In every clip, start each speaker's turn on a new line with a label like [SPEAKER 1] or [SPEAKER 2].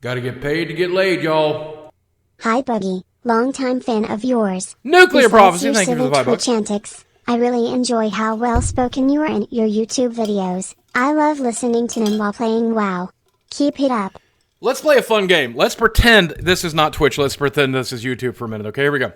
[SPEAKER 1] Gotta get paid to get laid, y'all.
[SPEAKER 2] Hi, Boogie. Longtime fan of yours.
[SPEAKER 1] Nuclear
[SPEAKER 2] Besides
[SPEAKER 1] Prophecy,
[SPEAKER 2] your
[SPEAKER 1] thank you for the
[SPEAKER 2] silly
[SPEAKER 1] $5.
[SPEAKER 2] Twitch antics, I really enjoy how well-spoken you are in your YouTube videos. I love listening to them while playing WoW. Keep it up.
[SPEAKER 1] Let's play a fun game. Let's pretend this is not Twitch. Let's pretend this is YouTube for a minute. Okay, here we go.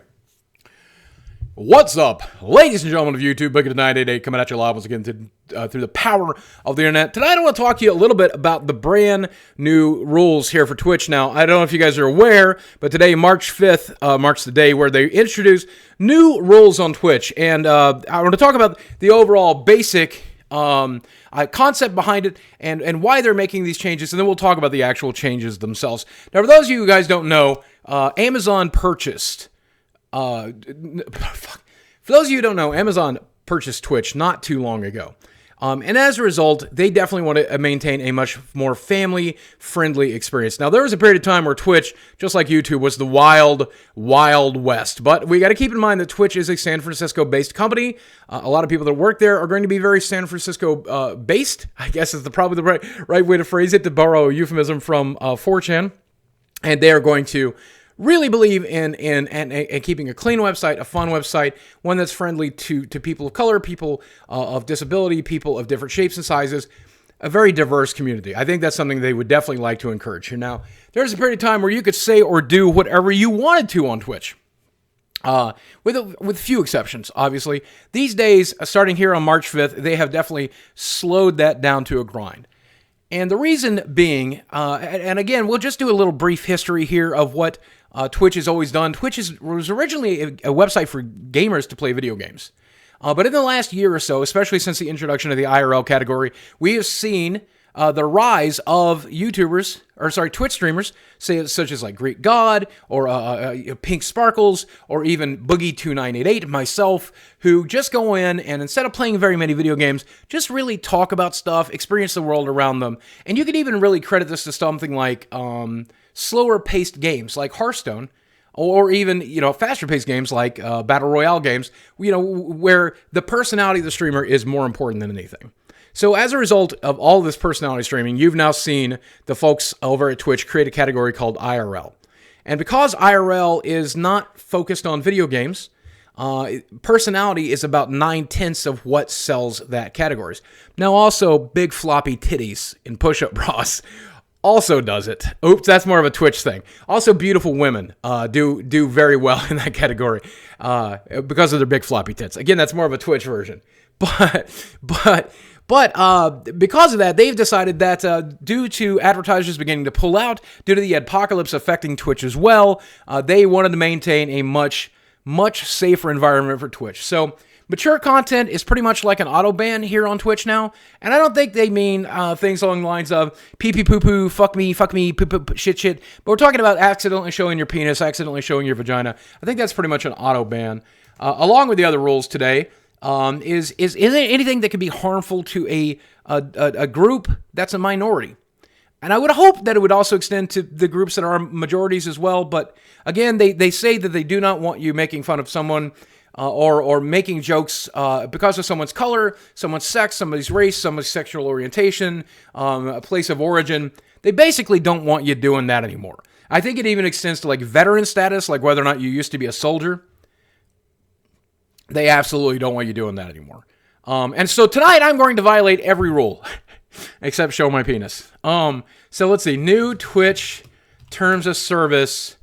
[SPEAKER 1] What's up, ladies and gentlemen of YouTube? Boogie 988 coming at you live once again through the power of the internet. Tonight I want to talk to you a little bit about the brand new rules here for Twitch. Now, I don't know if you guys are aware, but today, March 5th, marks the day where they introduce new rules on Twitch. And I want to talk about the overall basic concept behind it and why they're making these changes, and then we'll talk about the actual changes themselves. Now, for those of you who guys don't know, Amazon purchased... for those of you who don't know, Amazon purchased Twitch not too long ago. And as a result, they definitely want to maintain a much more family-friendly experience. Now, there was a period of time where Twitch, just like YouTube, was the wild, wild west. But we got to keep in mind that Twitch is a San Francisco-based company. A lot of people that work there are going to be very San Francisco-based, I guess is probably the right way to phrase it, to borrow a euphemism from 4chan. And they are going to really believe in keeping a clean website, a fun website, one that's friendly to people of color, people of disability, people of different shapes and sizes, a very diverse community. I think that's something they would definitely like to encourage. Now, there's a period of time where you could say or do whatever you wanted to on Twitch. With few exceptions, obviously. These days, starting here on March 5th, they have definitely slowed that down to a grind. And the reason being, and again, we'll just do a little brief history here of what Twitch has always done. Twitch was originally a website for gamers to play video games. But in the last year or so, especially since the introduction of the IRL category, we have seen the rise of Twitch streamers, such as like Greek God, or Pink Sparkles, or even Boogie 2988, myself, who just go in and instead of playing very many video games, just really talk about stuff, experience the world around them. And you could even really credit this to something like slower-paced games like Hearthstone, or even, faster-paced games like Battle Royale games, where the personality of the streamer is more important than anything. So as a result of all of this personality streaming, you've now seen the folks over at Twitch create a category called IRL. And because IRL is not focused on video games, personality is about 9/10 of what sells that categories. Now also, big floppy titties in push-up bras also does it. Oops, that's more of a Twitch thing. Also, beautiful women do very well in that category because of their big floppy tits. Again, that's more of a Twitch version. But because of that, they've decided that due to advertisers beginning to pull out, due to the apocalypse affecting Twitch as well, they wanted to maintain a much safer environment for Twitch. So mature content is pretty much like an auto ban here on Twitch now, and I don't think they mean things along the lines of pee pee poo poo, fuck me, poo poo, shit, but we're talking about accidentally showing your penis, accidentally showing your vagina. I think that's pretty much an auto ban. Along with the other rules today, is anything that could be harmful to a group that's a minority. And I would hope that it would also extend to the groups that are majorities as well. But again, they say that they do not want you making fun of someone or making jokes because of someone's color, someone's sex, somebody's race, somebody's sexual orientation, a place of origin. They basically don't want you doing that anymore. I think it even extends to like veteran status, like whether or not you used to be a soldier. They absolutely don't want you doing that anymore. And so tonight I'm going to violate every rule except show my penis. So let's see. New Twitch terms of service.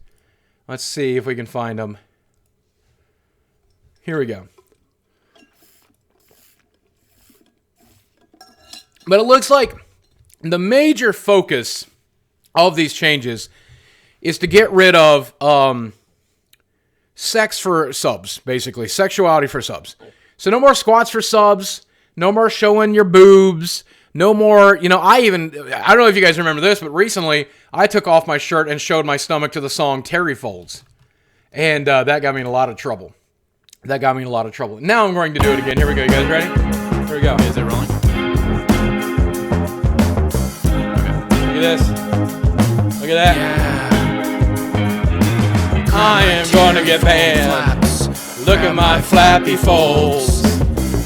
[SPEAKER 1] Let's see if we can find them. Here we go. But it looks like the major focus of these changes is to get rid of sex for subs, basically. Sexuality for subs. So no more squats for subs. No more showing your boobs. No more, I don't know if you guys remember this, but recently I took off my shirt and showed my stomach to the song Terry Folds. And that got me in a lot of trouble. Now I'm going to do it again. Here we go. You guys ready? Here we go.
[SPEAKER 3] Is it rolling?
[SPEAKER 1] Okay. Look at this. Look at that.
[SPEAKER 3] Yeah.
[SPEAKER 1] I am going to get banned. Look at my flappy folds.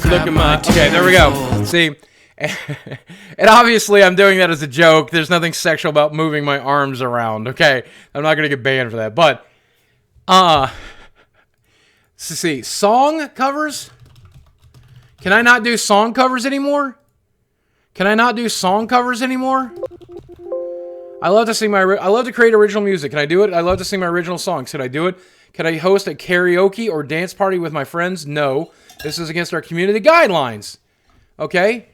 [SPEAKER 1] Look at my... Okay, there we go. See? And obviously I'm doing that as a joke. There's nothing sexual about moving my arms around, okay? I'm not going to get banned for that. But, let's see. Song covers? Can I not do song covers anymore? Can I not do song covers anymore? I love to create original music. Can I do it? I love to sing my original songs. Can I do it? Can I host a karaoke or dance party with my friends? No. This is against our community guidelines. Okay?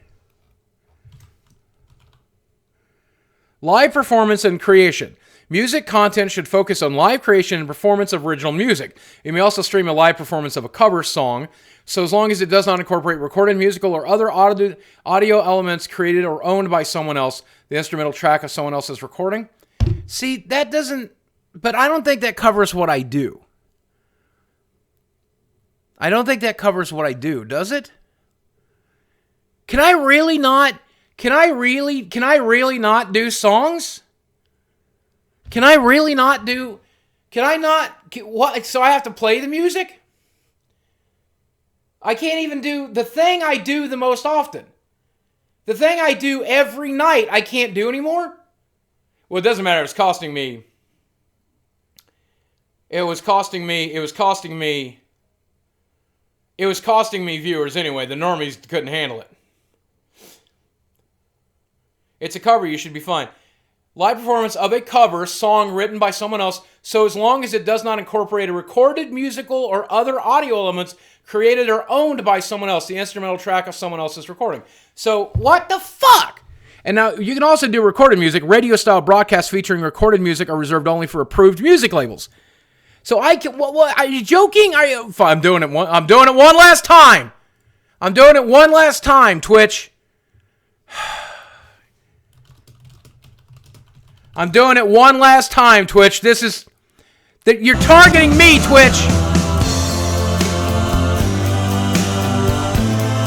[SPEAKER 1] Live performance and creation. Music content should focus on live creation and performance of original music. You may also stream a live performance of a cover song, so as long as it does not incorporate recorded musical or other audio elements created or owned by someone else, the instrumental track of someone else's recording. See, that doesn't... But I don't think that covers what I do. I don't think that covers what I do, does it? Can I really not do songs? What? So I have to play the music? I can't even do the thing I do the most often. The thing I do every night, I can't do anymore? Well, it doesn't matter. It was costing me viewers anyway. The normies couldn't handle it. It's a cover. You should be fine. Live performance of a cover song written by someone else, so as long as it does not incorporate a recorded musical or other audio elements created or owned by someone else, the instrumental track of someone else's recording. So, what the fuck? And now, you can also do recorded music. Radio-style broadcasts featuring recorded music are reserved only for approved music labels. So I can... What, are you joking? I'm doing it one last time. I'm doing it one last time, Twitch. I'm doing it one last time, Twitch. You're targeting me, Twitch.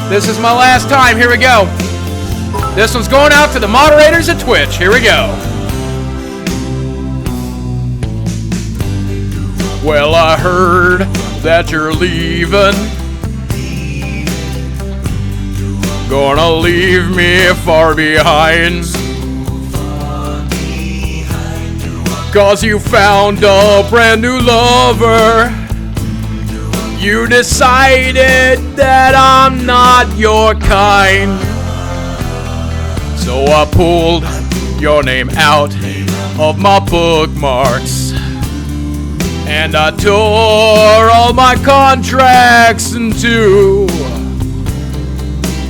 [SPEAKER 1] This is my last time. Here we go. This one's going out to the moderators at Twitch. Here we go. Well, I heard that you're leaving. Gonna leave me far behind. 'Cause you found a brand new lover. You decided that I'm not your kind. So I pulled your name out of my bookmarks. And I tore all my contracts in two.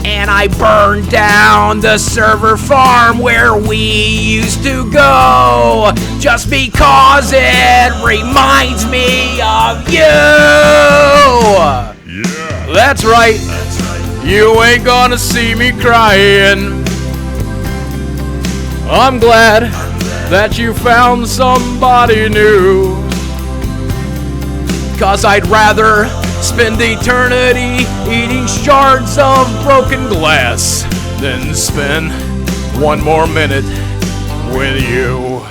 [SPEAKER 1] And I burned down the server farm where we used to go, just because it reminds me of you. Yeah. That's right. You ain't gonna see me crying. I'm glad that you found somebody new. 'Cause I'd rather spend eternity eating shards of broken glass than spend one more minute with you.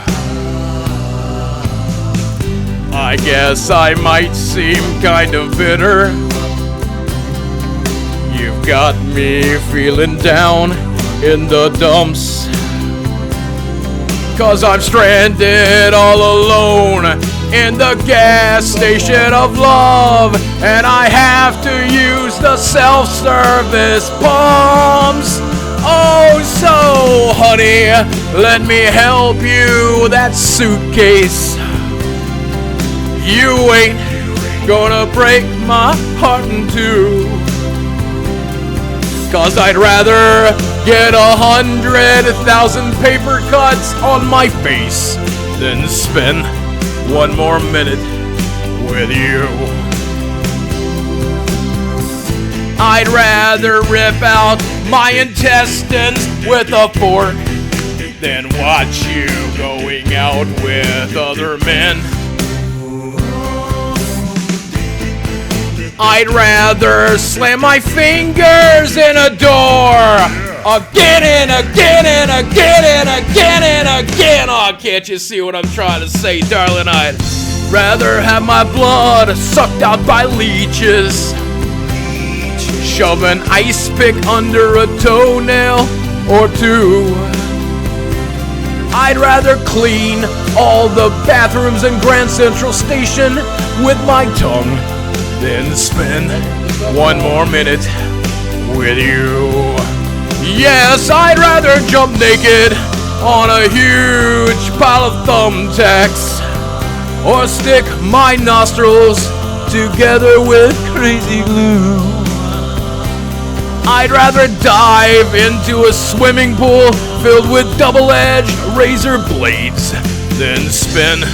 [SPEAKER 1] I guess I might seem kind of bitter. You've got me feeling down in the dumps. 'Cause I'm stranded all alone in the gas station of love, and I have to use the self-service pumps. Oh, so honey, let me help you with that suitcase. You ain't gonna break my heart in two. 'Cause I'd rather get 100,000 paper cuts on my face than spend one more minute with you. I'd rather rip out my intestines with a fork than watch you going out with other men. I'd rather slam my fingers in a door again and again and again and again and again. Oh, can't you see what I'm trying to say, darling? I'd rather have my blood sucked out by leeches, shove an ice pick under a toenail or two. I'd rather clean all the bathrooms in Grand Central Station with my tongue than spend one more minute with you. Yes, I'd rather jump naked on a huge pile of thumbtacks or stick my nostrils together with crazy glue. I'd rather dive into a swimming pool filled with double-edged razor blades than spend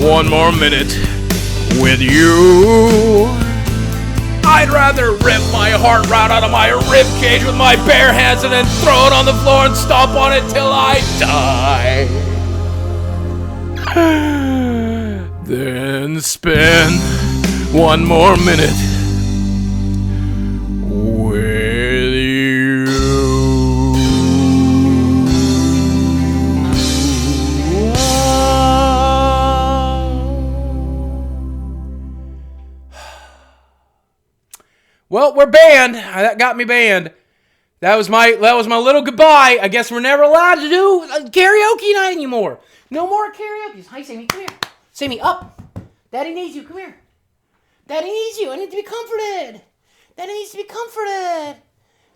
[SPEAKER 1] one more minute with you. I'd rather rip my heart right out of my rib cage with my bare hands and then throw it on the floor and stomp on it till I die. Then spend one more minute with you. Well, we're banned. That got me banned. That was my little goodbye. I guess we're never allowed to do karaoke night anymore. No more karaoke. Hi, Sammy. Come here. Sammy, up. Daddy needs you. Come here. Daddy needs you. I need to be comforted. Daddy needs to be comforted.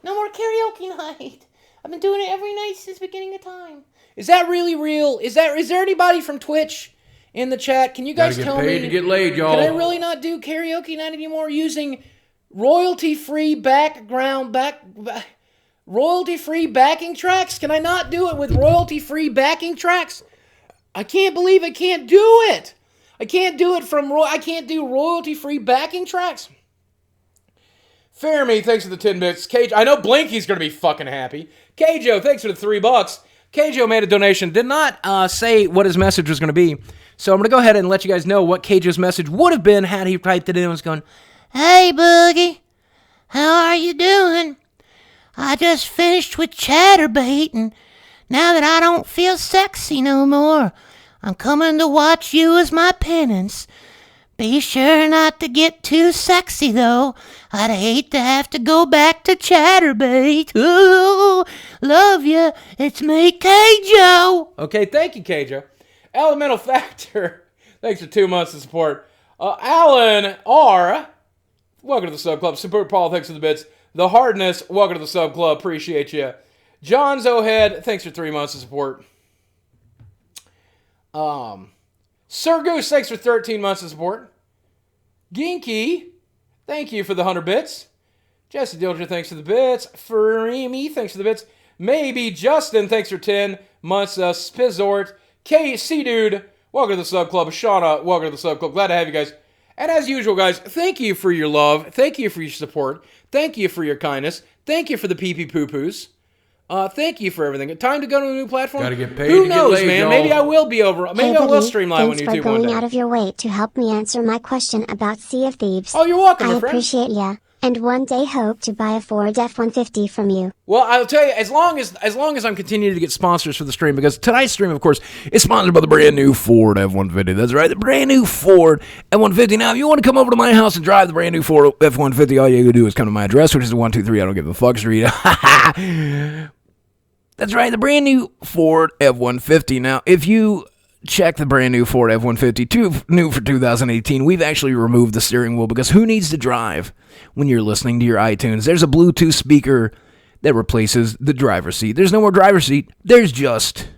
[SPEAKER 1] No more karaoke night. I've been doing it every night since the beginning of time. Is that really real? Is there anybody from Twitch in the chat? Can you guys tell me?
[SPEAKER 3] Gotta get paid to get laid, y'all.
[SPEAKER 1] Can I really not do karaoke night anymore using royalty-free royalty-free backing tracks? Can I not do it with royalty-free backing tracks? I can't believe I can't do it. I can't do it I can't do royalty-free backing tracks. Fairme, thanks for the 10 bits. Cage, I know Blinky's going to be fucking happy. Kajo, thanks for the $3. Kajo made a donation. Did not say what his message was going to be. So I'm going to go ahead and let you guys know what Kajo's message would have been had he typed it in and was going, "Hey, Boogie, how are you doing? I just finished with Chatterbait, and now that I don't feel sexy no more, I'm coming to watch you as my penance. Be sure not to get too sexy, though. I'd hate to have to go back to Chatterbait. Ooh, love ya. It's me, Kajo." Okay, thank you, Kajo. Elemental Factor, thanks for 2 months of support. Alan R., welcome to the sub club. Super Paul, thanks for the bits. The Hardness, welcome to the sub club. Appreciate you. John Zohead, thanks for 3 months of support. Sir Goose, thanks for 13 months of support. Ginky, thank you for the 100 bits. Jesse Dilger, thanks for the bits. Ferimi, thanks for the bits. Maybe Justin, thanks for 10 months of Spizzort. KC Dude, welcome to the sub club. Shauna, welcome to the sub club. Glad to have you guys. And as usual, guys, thank you for your love. Thank you for your support. Thank you for your kindness. Thank you for the pee-pee poo-poos. Thank you for everything. Time to go to a new platform.
[SPEAKER 3] Gotta get paid
[SPEAKER 1] Who
[SPEAKER 3] to
[SPEAKER 1] knows,
[SPEAKER 3] get laid,
[SPEAKER 1] man?
[SPEAKER 3] y'all.
[SPEAKER 1] Maybe I will be over. Maybe
[SPEAKER 2] Hey,
[SPEAKER 1] I will
[SPEAKER 2] Boogie,
[SPEAKER 1] stream live on
[SPEAKER 2] thanks
[SPEAKER 1] YouTube
[SPEAKER 2] for
[SPEAKER 1] one
[SPEAKER 2] going
[SPEAKER 1] day.
[SPEAKER 2] out of your way to help me answer my question about Sea of Thieves.
[SPEAKER 1] Oh, you're welcome,
[SPEAKER 2] I
[SPEAKER 1] my friend.
[SPEAKER 2] appreciate ya, and one day hope to buy a Ford F-150 from you.
[SPEAKER 1] Well, I'll tell you, as long as I'm continuing to get sponsors for the stream, because tonight's stream, of course, is sponsored by the brand new Ford F-150. That's right, the brand new Ford F-150. Now, if you want to come over to my house and drive the brand new Ford F-150, all you gotta do is come to my address, which is 123 I don't give a fuck street. That's right, the brand new Ford F-150. Now, if you check the brand new Ford F-150, new for 2018, we've actually removed the steering wheel because who needs to drive when you're listening to your iTunes? There's a Bluetooth speaker that replaces the driver's seat. There's no more driver's seat. There's just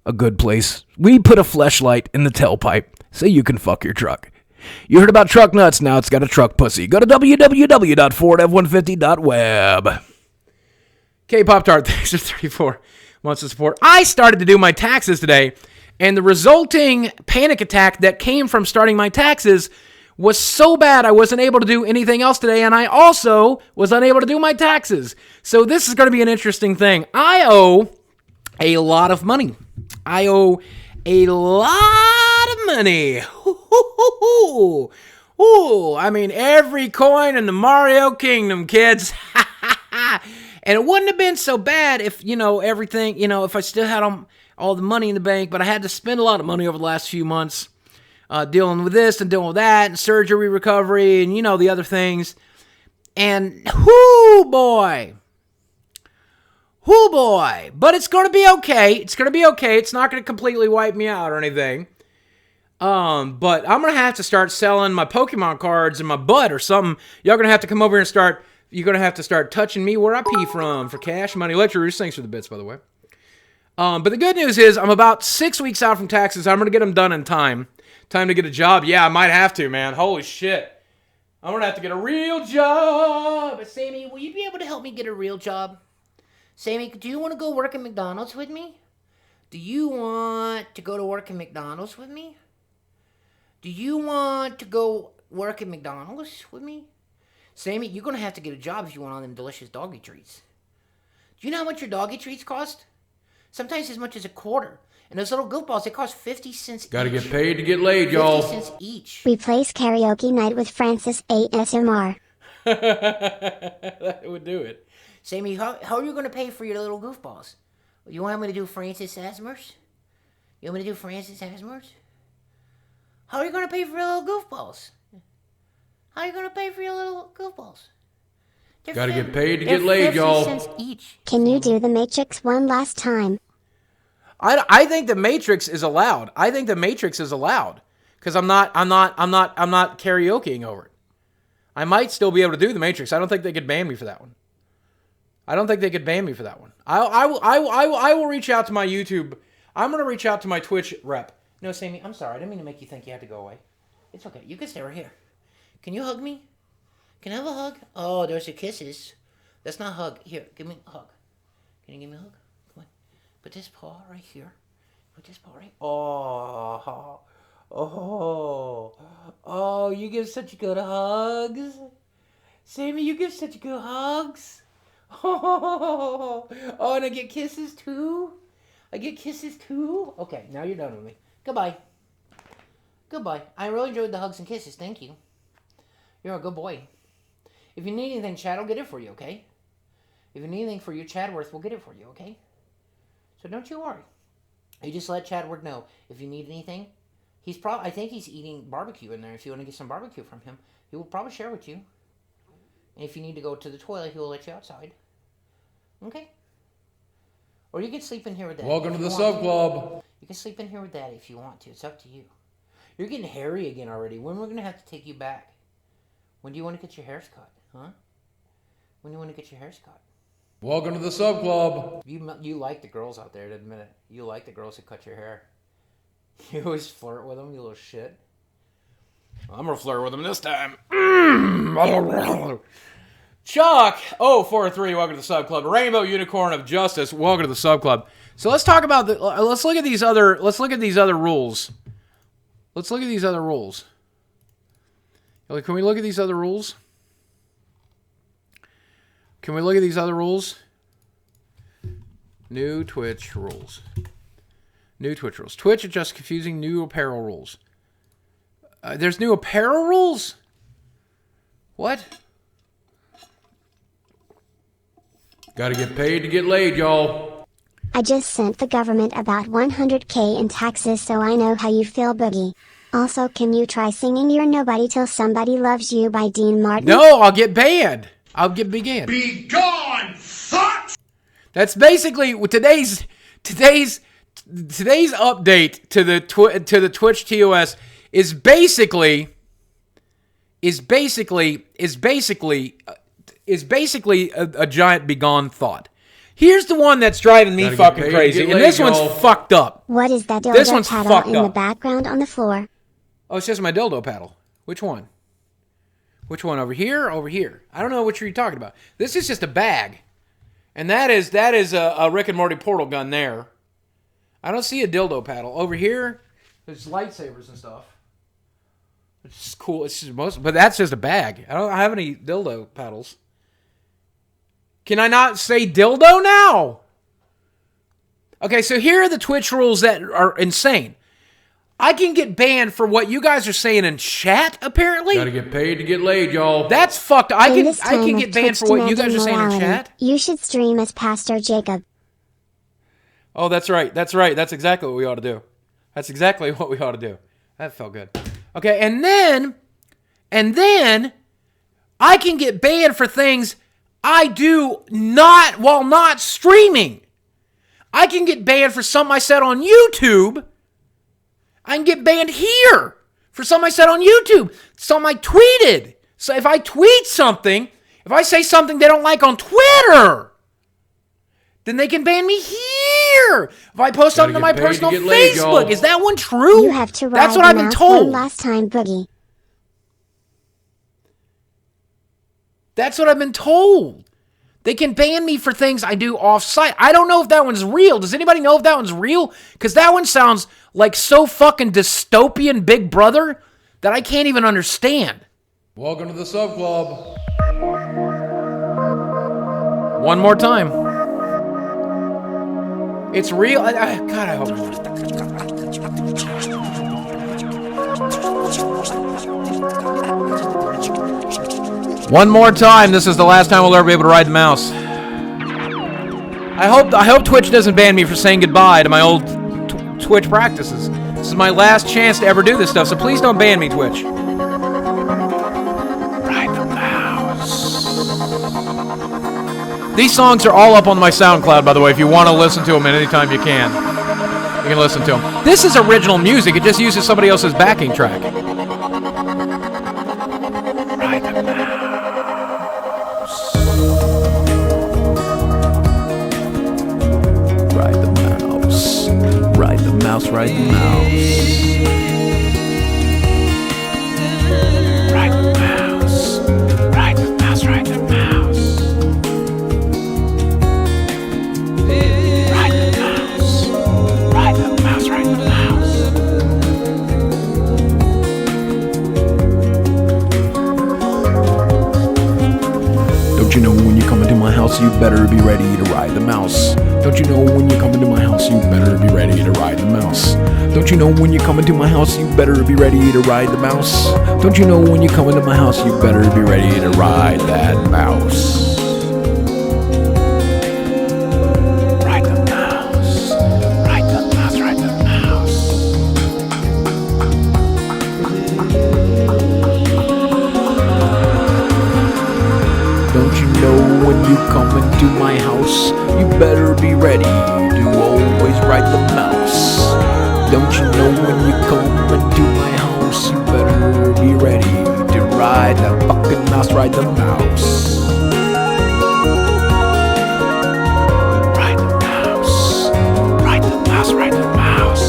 [SPEAKER 1] a good place. We put a fleshlight in the tailpipe so you can fuck your truck. You heard about truck nuts, now it's got a truck pussy. Go to www.fordf150.web. K-Pop-Tart, thanks for 34 months of support. I started to do my taxes today, and the resulting panic attack that came from starting my taxes was so bad I wasn't able to do anything else today, and I also was unable to do my taxes. So this is going to be an interesting thing. I owe a lot of money. I owe a lot of money. Ooh, I mean, every coin in the Mario Kingdom, kids. And it wouldn't have been so bad if, everything, if I still had all the money in the bank, but I had to spend a lot of money over the last few months dealing with this and dealing with that and surgery recovery and, the other things. And, boy. But it's going to be okay. It's not going to completely wipe me out or anything. But I'm going to have to start selling my Pokemon cards in my butt or something. Y'all going to have to come over and you're going to have to start touching me where I pee from for cash money. Lecturers, thanks for the bits, by the way. But the good news is I'm about 6 weeks out from taxes. I'm going to get them done in time. Time to get a job. Yeah, I might have to, man. Holy shit. I'm going to have to get a real job.
[SPEAKER 3] Sammy, will you be able to help me get a real job? Sammy, do you want to go work at McDonald's with me? Do you want to go to work at McDonald's with me? Do you want to go work at McDonald's with me? Sammy, you're going to have to get a job if you want all them delicious doggy treats. Do you know how much your doggy treats cost? Sometimes as much as $0.25. And those little goofballs, they cost 50 cents
[SPEAKER 1] Gotta
[SPEAKER 3] each.
[SPEAKER 1] get paid to get laid, y'all.
[SPEAKER 3] 50 cents each.
[SPEAKER 2] Replace karaoke night with Francis ASMR.
[SPEAKER 1] That would do it.
[SPEAKER 3] Sammy, how are you going to pay for your little goofballs? You want me to do Francis ASMRs? You want me to do Francis ASMRs? How are you going to pay for your little goofballs? How are you going to pay for your little goofballs?
[SPEAKER 1] Gotta get paid to get laid, y'all.
[SPEAKER 3] 50 cents each.
[SPEAKER 2] Can you do the Matrix one last time?
[SPEAKER 1] I think the Matrix is allowed. Because I'm not karaokeing over it. I might still be able to do the Matrix. I don't think they could ban me for that one. I will reach out to my YouTube. I'm going to reach out to my Twitch rep.
[SPEAKER 3] No, Sammy, I'm sorry. I didn't mean to make you think you had to go away. It's okay. You can stay right here. Can you hug me? Can I have a hug? Oh, there's your kisses. That's not a hug. Here, give me a hug. Can you give me a hug? Come on. Put this paw right here. Oh, you give such good hugs. Sammy, you give such good hugs. Oh, and I get kisses too? Okay, now you're done with me. Goodbye. I really enjoyed the hugs and kisses. Thank you. You're a good boy. If you need anything, Chad will get it for you, okay? If you need anything for you, Chadworth will get it for you, okay? So don't you worry. You just let Chadworth know. If you need anything, I think he's eating barbecue in there. If you want to get some barbecue from him, he will probably share with you. And if you need to go to the toilet, he will let you outside. Okay? Or you can sleep in here with Daddy.
[SPEAKER 1] Welcome to the sub club.
[SPEAKER 3] You can sleep in here with Daddy if you want to. It's up to you. You're getting hairy again already. When are we going to have to take you back? When do you want to get your hairs cut? Huh? When do you want to get your hairs cut?
[SPEAKER 1] Welcome to the sub club.
[SPEAKER 3] You like the girls out there, admit it. You like the girls who cut your hair. You always flirt with them, you little shit.
[SPEAKER 1] I'm going to flirt with them this time. Chuck 043, welcome to the sub club. Rainbow Unicorn of Justice, welcome to the sub club. So let's talk about let's look at these other rules. Can we look at these other rules? New Twitch rules. Twitch adjusts confusing new apparel rules. There's new apparel rules? What? Gotta get paid to get laid, y'all.
[SPEAKER 2] I just sent the government about 100K in taxes, so I know how you feel, Boogie. Also, can you try singing You're Nobody Till Somebody Loves You by Dean Martin?
[SPEAKER 1] No, I'll get banned. Be gone, fuck! That's basically today's update to the Twitch TOS is basically a giant begone thought. Here's the one that's driving me fucking crazy, and this one's fucked up.
[SPEAKER 2] What is that dildo paddle in the background on the floor?
[SPEAKER 1] Oh, it's just my dildo paddle. Which one? Over here? Over here. I don't know what you're talking about. This is just a bag. And that is a Rick and Morty portal gun there. I don't see a dildo paddle. Over here, there's lightsabers and stuff. It's just cool. But that's just a bag. I don't have any dildo paddles. Can I not say dildo now? Okay, so here are the Twitch rules that are insane. I can get banned for what you guys are saying in chat, apparently.
[SPEAKER 4] Gotta get paid to get laid, y'all.
[SPEAKER 1] That's fucked. I can get banned for what you guys are saying in chat.
[SPEAKER 2] You should stream as Pastor Jacob.
[SPEAKER 1] Oh, that's right. That's exactly what we ought to do. That felt good. Okay, and then I can get banned for things I do not while not streaming. I can get banned for something I said on YouTube. I can get banned here for something I said on YouTube. Something I tweeted. So if I tweet something, if I say something they don't like on Twitter, then they can ban me here. If I post something to my personal Facebook, is that one true?
[SPEAKER 2] You have to ride
[SPEAKER 1] That's what I've been told.
[SPEAKER 2] One last time, Boogie.
[SPEAKER 1] That's what I've been told. They can ban me for things I do off-site. I don't know if that one's real. Does anybody know if that one's real? Because that one sounds like so fucking dystopian Big Brother that I can't even understand.
[SPEAKER 4] Welcome to the sub club.
[SPEAKER 1] One more time. It's real. God, I hope. One more time. This is the last time we'll ever be able to ride the mouse. I hope Twitch doesn't ban me for saying goodbye to my old Twitch practices. This is my last chance to ever do this stuff, so please don't ban me, Twitch. Ride the mouse. These songs are all up on my SoundCloud, by the way, if you want to listen to them at any time you can. You can listen to them. This is original music. It just uses somebody else's backing track. Ride the mouse. Ride the mouse. Ride the mouse. Ride the mouse. Ride the mouse. Ride the mouse. Ride the mouse. Ride the mouse. Ride the mouse. Ride the mouse. Don't you know when you come into my house, you better be ready to ride the mouse. Don't you know when you come into my house, you better be ready to ride the mouse. Don't you know when you come into my house, you better be ready to ride the mouse. Don't you know when you come into my house, you better be ready to ride that mouse. Ride the mouse. Ride the mouse. Ride the mouse. Don't you know when you come into my house, you better be ready to always ride the mouse. Don't you know when you come into my house, you better be ready to ride the fucking mouse, ride the mouse. Ride the mouse. Ride the mouse, ride the mouse.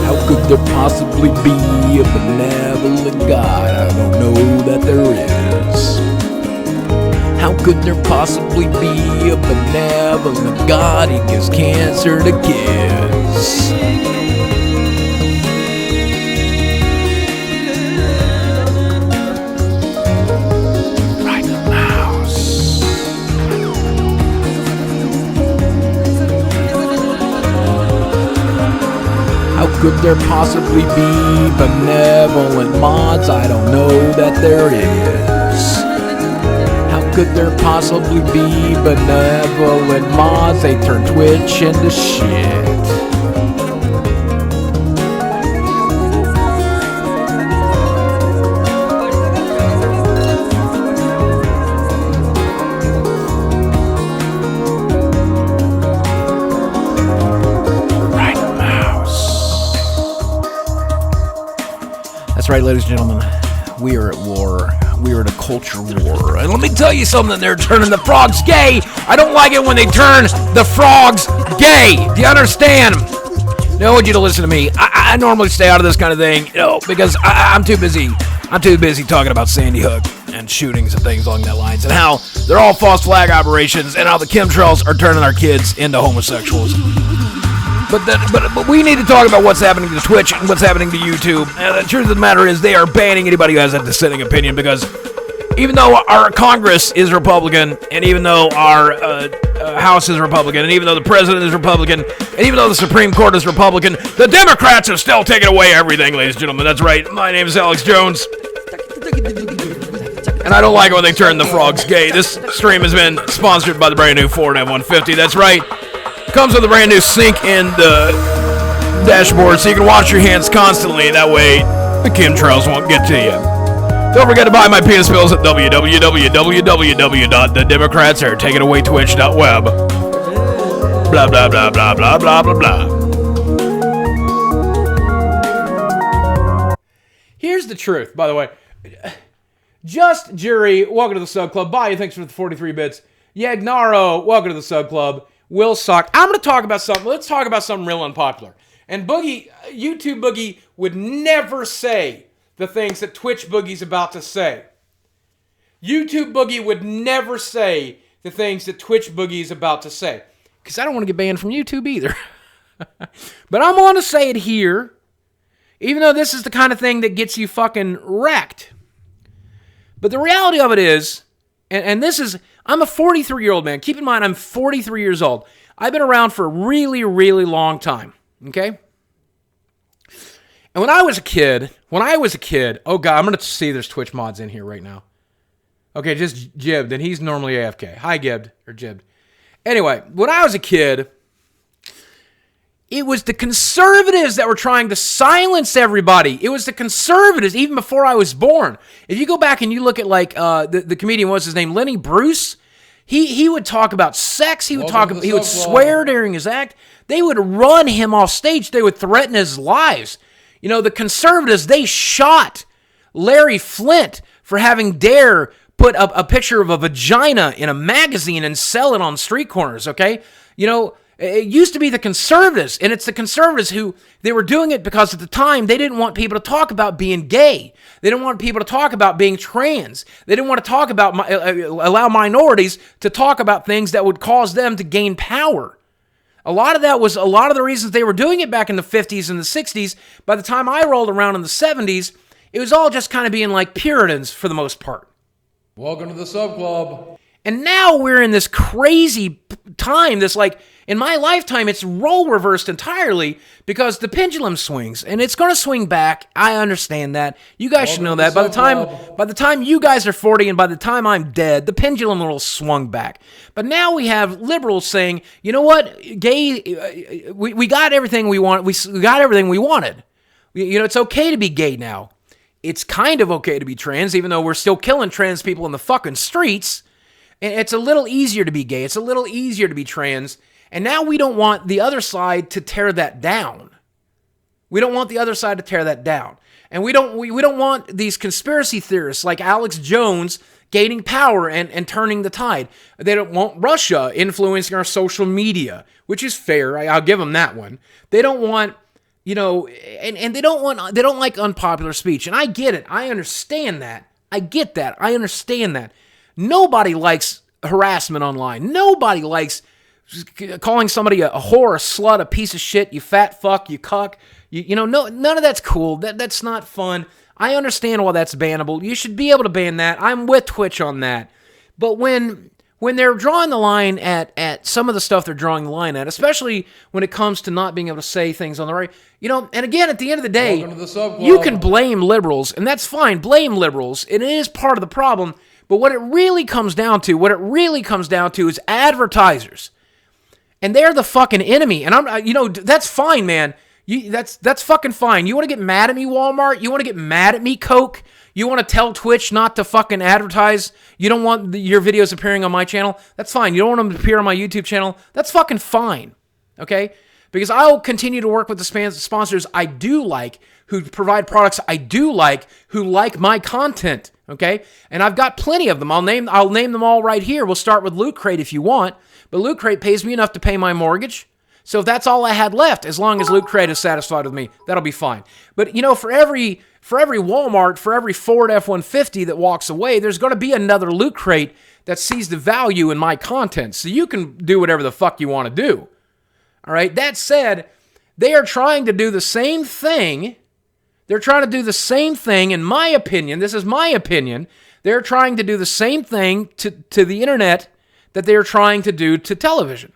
[SPEAKER 1] How could there possibly be a benevolent God? I don't know that there is. How could there possibly be a benevolent God? He gives cancer to kids. Ride the mouse. How could there possibly be benevolent mods? I don't know that there is. How could there possibly be benevolent mods? They turn Twitch into shit. Ride the mouse. That's right, ladies and gentlemen. We are at war. We are at a culture war. And let me tell you something, they're turning the frogs gay. I don't like it when they turn the frogs gay. Do you understand? No, I want you to listen to me. I normally stay out of this kind of thing, because I'm too busy. I'm too busy talking about Sandy Hook and shootings and things along that lines, and how they're all false flag operations, and how the chemtrails are turning our kids into homosexuals. But we need to talk about what's happening to Twitch and what's happening to YouTube. And the truth of the matter is they are banning anybody who has a dissenting opinion, because even though our Congress is Republican, and even though our House is Republican, and even though the President is Republican, and even though the Supreme Court is Republican, the Democrats have still taken away everything, ladies and gentlemen. That's right. My name is Alex Jones. And I don't like when they turn the frogs gay. This stream has been sponsored by the brand new Ford F-150. That's right. Comes with a brand new sink in the dashboard so you can wash your hands constantly. That way, the chemtrails won't get to you. Don't forget to buy my penis pills at www.thedemocratsair. Take it away, twitch.web. Blah, blah, blah, blah, blah, blah, blah, blah. Here's the truth, by the way. Just Jury, welcome to the Sub Club. Bye, thanks for the 43 bits. Yagnaro, welcome to the Sub Club. Will Sock. I'm going to talk about something. Let's talk about something real unpopular. And Boogie, YouTube Boogie would never say the things that Twitch Boogie's about to say. YouTube Boogie would never say the things that Twitch Boogie's about to say. Because I don't want to get banned from YouTube either. But I'm going to say it here. Even though this is the kind of thing that gets you fucking wrecked. But the reality of it is, and this is, I'm a 43-year-old man. Keep in mind, I'm 43 years old. I've been around for a really, really long time. Okay? And when I was a kid, oh God, I'm going to see there's Twitch mods in here right now. Okay, just Jibbed, and he's normally AFK. Hi, Gibbed, or Jibbed. Anyway, when I was a kid, it was the conservatives that were trying to silence everybody. It was the conservatives, even before I was born. If you go back and you look at, like, the comedian, what's his name, Lenny Bruce, he would talk about sex. He would swear during his act. They would run him off stage. They would threaten his lives. You know, the conservatives, they shot Larry Flint for having dare put up a picture of a vagina in a magazine and sell it on street corners, okay? You know, it used to be the conservatives, and it's the conservatives who, they were doing it because at the time, they didn't want people to talk about being gay. They didn't want people to talk about being trans. They didn't want to talk about, allow minorities to talk about things that would cause them to gain power. A lot of the reasons they were doing it back in the 50s and the 60s. By the time I rolled around in the 70s, it was all just kind of being like Puritans for the most part.
[SPEAKER 4] Welcome to the Sub Club.
[SPEAKER 1] And now we're in this crazy time, this like, in my lifetime, it's role reversed entirely because the pendulum swings, and it's going to swing back. I understand that. You guys should know that. By the time you guys are 40 and by the time I'm dead, the pendulum will swung back. But now we have liberals saying, you know what, gay, we got everything we want. We got everything we wanted. You know, it's okay to be gay now. It's kind of okay to be trans, even though we're still killing trans people in the fucking streets. And it's a little easier to be gay. It's a little easier to be trans. And now we don't want the other side to tear that down. We don't want the other side to tear that down. And we don't want these conspiracy theorists like Alex Jones gaining power and turning the tide. They don't want Russia influencing our social media, which is fair. I'll give them that one. They don't want, you know, and they don't like unpopular speech. And I get it. I understand that. I get that. I understand that. Nobody likes harassment online. Nobody likes calling somebody a whore, a slut, a piece of shit, you fat fuck, you cuck. You know, no, none of that's cool. That's not fun. I understand why that's bannable. You should be able to ban that. I'm with Twitch on that. But when they're drawing the line at some of the stuff they're drawing the line at, especially when it comes to not being able to say things on the right, you know, and again, at the end of the day, you can blame liberals, and that's fine. Blame liberals, and it is part of the problem. But what it really comes down to, is advertisers. And they're the fucking enemy. And I'm, you know, that's fine, man. That's fucking fine. You want to get mad at me, Walmart? You want to get mad at me, Coke? You want to tell Twitch not to fucking advertise? You don't want your videos appearing on my channel? That's fine. You don't want them to appear on my YouTube channel? That's fucking fine. Okay? Because I'll continue to work with the sponsors I do like, who provide products I do like, who like my content. Okay? And I've got plenty of them. I'll name them all right here. We'll start with Loot Crate if you want. But Loot Crate pays me enough to pay my mortgage. So if that's all I had left, as long as Loot Crate is satisfied with me, that'll be fine. But, you know, for every Walmart, for every Ford F-150 that walks away, there's going to be another Loot Crate that sees the value in my content. So you can do whatever the fuck you want to do. All right? That said, they are trying to do the same thing. They're trying to do the same thing, in my opinion. This is my opinion. They're trying to do the same thing to the internet that they're trying to do to television.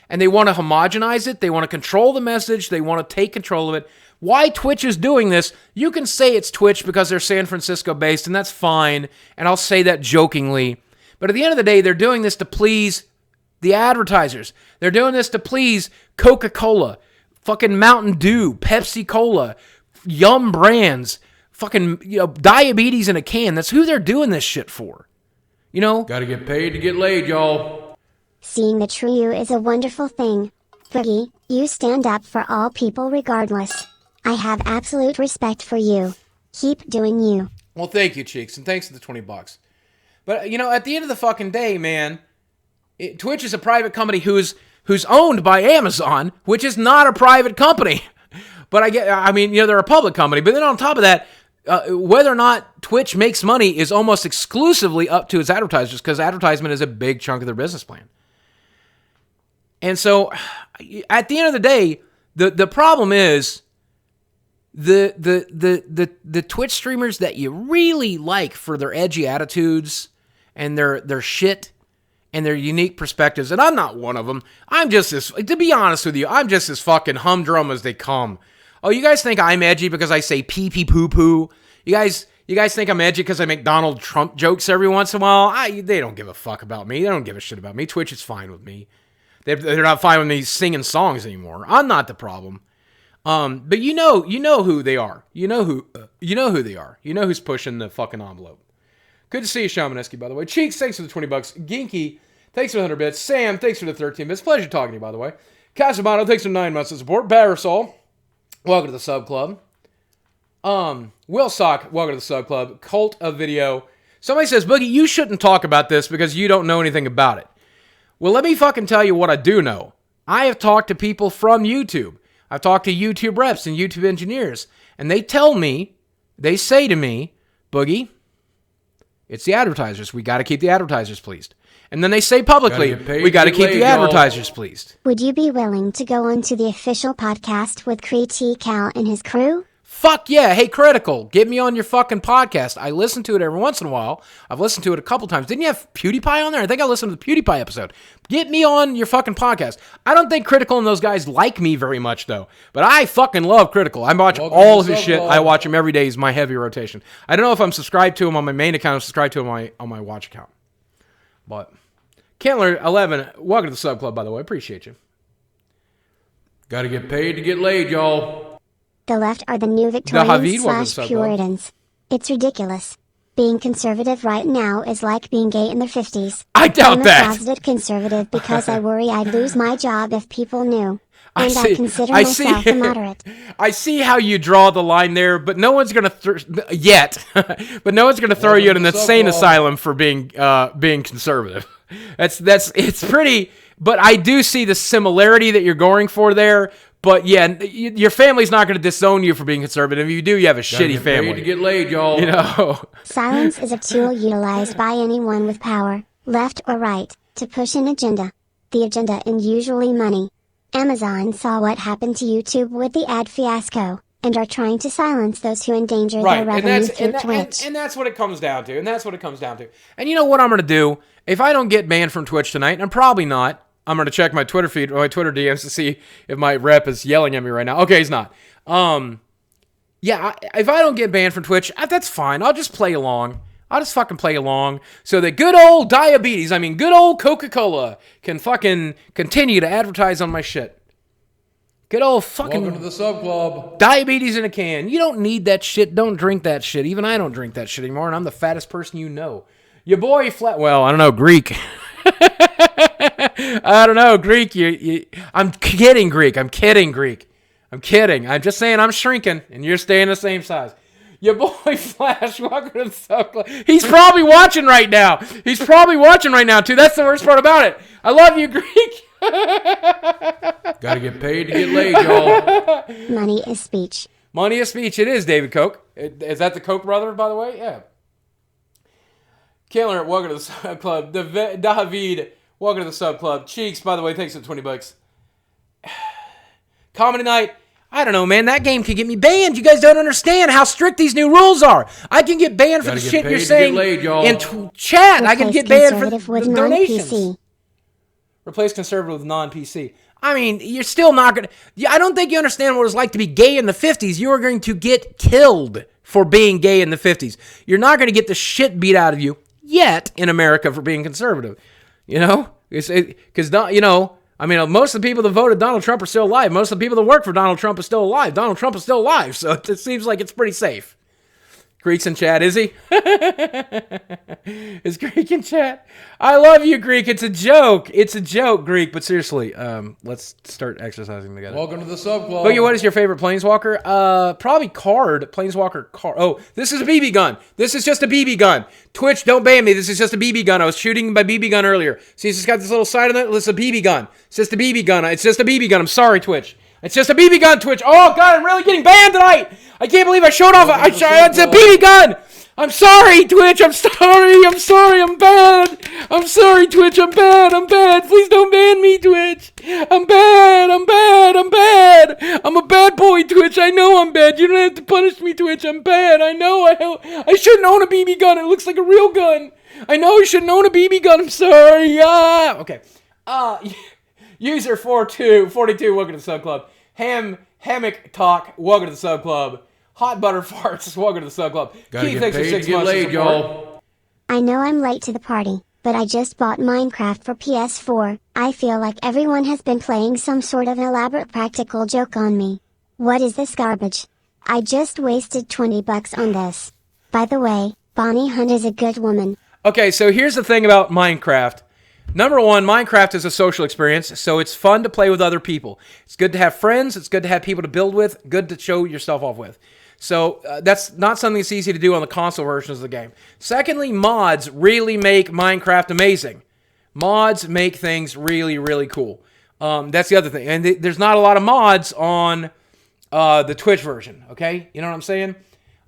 [SPEAKER 1] And they want to homogenize it. They want to control the message. They want to take control of it. why Twitch is doing this. You can say it's Twitch because they're San Francisco based, and that's fine, and I'll say that jokingly. But at the end of the day, they're doing this to please the advertisers. They're doing this to please Coca-Cola, fucking Mountain Dew, Pepsi Cola, Yum Brands, fucking, diabetes in a can. That's who they're doing this shit for.
[SPEAKER 4] Gotta get paid to get laid, y'all.
[SPEAKER 2] Seeing the true you is a wonderful thing. Boogie, you stand up for all people regardless. I have absolute respect for you. Keep doing you.
[SPEAKER 1] Well, thank you, Cheeks, and thanks for the $20. But, at the end of the fucking day, man, Twitch is a private company who's owned by Amazon, which is not a private company. But they're a public company. But then on top of that, whether or not Twitch makes money is almost exclusively up to its advertisers, because advertisement is a big chunk of their business plan. And so, at the end of the day, the problem is the Twitch streamers that you really like for their edgy attitudes and their shit and their unique perspectives, and I'm not one of them. To be honest with you, I'm just as fucking humdrum as they come. Oh, you guys think I'm edgy because I say pee pee poo poo? You guys think I'm edgy because I make Donald Trump jokes every once in a while? They don't give a fuck about me. They don't give a shit about me. Twitch is fine with me. They're not fine with me singing songs anymore. I'm not the problem. But you know who they are. You know who they are. You know who's pushing the fucking envelope. Good to see you, Shamaneski, by the way. Cheeks, thanks for the $20. Ginky, thanks for the 100 bits. Sam, thanks for the 13 bits. Pleasure talking to you, by the way. Casamano, thanks for 9 months of support. Barrisol, welcome to the sub club. Will Sock, welcome to the sub club. Cult of Video. Somebody says, Boogie, you shouldn't talk about this because you don't know anything about it. Well, let me fucking tell you what I do know. I have talked to people from YouTube. I've talked to YouTube reps and YouTube engineers, and they say to me, Boogie, it's the advertisers. We got to keep the advertisers pleased. And then they say publicly, we got to keep the advertisers pleased.
[SPEAKER 2] Would you be willing to go onto the official podcast with Cree Cal and his crew?
[SPEAKER 1] Fuck yeah. Hey, Critical, get me on your fucking podcast. I listen to it every once in a while. I've listened to it a couple times. Didn't you have PewDiePie on there? I think I listened to the PewDiePie episode. Get me on your fucking podcast. I don't think Critical and those guys like me very much, though. But I fucking love Critical. I watch all of his shit. I watch him every day. He's my heavy rotation. I don't know if I'm subscribed to him on my main account. I'm subscribed to him on my watch account. But Candler11, welcome to the sub club, by the way. Appreciate you.
[SPEAKER 4] Gotta get paid to get laid, y'all.
[SPEAKER 2] The left are the new Victorians/Puritans. It's ridiculous. Being conservative right now is like being gay in their 50s.
[SPEAKER 1] I doubt that.
[SPEAKER 2] I'm a closeted conservative because I worry I'd lose my job if people knew. And I consider myself a moderate.
[SPEAKER 1] I see how you draw the line there, but no one's going to yet. But no one's going to throw you in an insane asylum for being conservative. It's pretty. But I do see the similarity that you're going for there. But yeah, your family's not going to disown you for being conservative. If you do, you have a shitty family.
[SPEAKER 4] To get laid, y'all.
[SPEAKER 2] Silence is a tool utilized by anyone with power, left or right, to push an agenda. The agenda and usually money. Amazon saw what happened to YouTube with the ad fiasco, and are trying to silence those who endanger their revenue through Twitch.
[SPEAKER 1] And that's what it comes down to. And you know what I'm going to do? If I don't get banned from Twitch tonight, and I'm probably not, I'm going to check my Twitter feed or my Twitter DMs to see if my rep is yelling at me right now. Okay, he's not. If I don't get banned from Twitch, that's fine. I'll just play along. I'll just fucking play along so that good old good old Coca-Cola can fucking continue to advertise on my shit. Good old fucking...
[SPEAKER 4] Welcome to the sub club.
[SPEAKER 1] Diabetes in a can. You don't need that shit. Don't drink that shit. Even I don't drink that shit anymore, and I'm the fattest person you know. Your boy Well, I don't know, Greek. I don't know, Greek. I'm kidding, Greek. I'm kidding. I'm just saying I'm shrinking, and you're staying the same size. Your boy Flash, welcome to the sub club. He's probably watching right now. Too. That's the worst part about it. I love you, Greek.
[SPEAKER 4] Gotta get paid to get laid, y'all.
[SPEAKER 2] Money is speech.
[SPEAKER 1] Money is speech. It is, David Koch. Is that the Koch brother, by the way? Yeah. Killer, welcome to the sub club. David, welcome to the sub club. Cheeks, by the way, thanks for the $20. Comedy night. I don't know, man. That game could get me banned. You guys don't understand how strict these new rules are. I can get banned for the shit you're saying in chat. I can get banned for the donations. Replace conservative with non-PC. I mean, you're still not going to... I don't think you understand what it was like to be gay in the 50s. You are going to get killed for being gay in the 50s. You're not going to get the shit beat out of you yet in America for being conservative. You know? Because, you know, I mean, most of the people that voted Donald Trump are still alive. Most of the people that work for Donald Trump are still alive. Donald Trump is still alive, so it seems like it's pretty safe. Greek's in chat, is he? Is Greek in chat? I love you, Greek. It's a joke. It's a joke, Greek. But seriously, let's start exercising together.
[SPEAKER 4] Welcome to the sub club.
[SPEAKER 1] Boogie, what is your favorite Planeswalker? Probably Card. Planeswalker Card. Oh, this is a BB gun. This is just a BB gun. Twitch, don't ban me. This is just a BB gun. I was shooting my BB gun earlier. See, it's just got this little side on it. It's a BB gun. It's just a BB gun. It's just a BB gun. I'm sorry, Twitch. It's just a BB gun, Twitch. Oh, God, I'm really getting banned tonight. I can't believe I showed off. It's a BB gun. I'm sorry, Twitch. I'm sorry. I'm bad. I'm sorry, Twitch. I'm bad. Please don't ban me, Twitch. I'm bad. I'm a bad boy, Twitch. I know I'm bad. You don't have to punish me, Twitch. I'm bad. I know. I shouldn't own a BB gun. It looks like a real gun. I know I shouldn't own a BB gun. I'm sorry. Okay. User 4242, welcome to the sub club. Hammock Talk, welcome to the sub club. Hot Butter Farts, welcome to the sub club.
[SPEAKER 4] Gotta get paid to get laid, y'all.
[SPEAKER 2] I know I'm late to the party, but I just bought Minecraft for PS4. I feel like everyone has been playing some sort of elaborate practical joke on me. What is this garbage? I just wasted $20 on this. By the way, Bonnie Hunt is a good woman.
[SPEAKER 1] Okay, so here's the thing about Minecraft. Number one, Minecraft is a social experience, so it's fun to play with other people. It's good to have friends. It's good to have people to build with. Good to show yourself off with. So that's not something that's easy to do on the console versions of the game. Secondly, mods really make Minecraft amazing. Mods make things really, really cool. That's the other thing. And there's not a lot of mods on the Twitch version, okay? You know what I'm saying?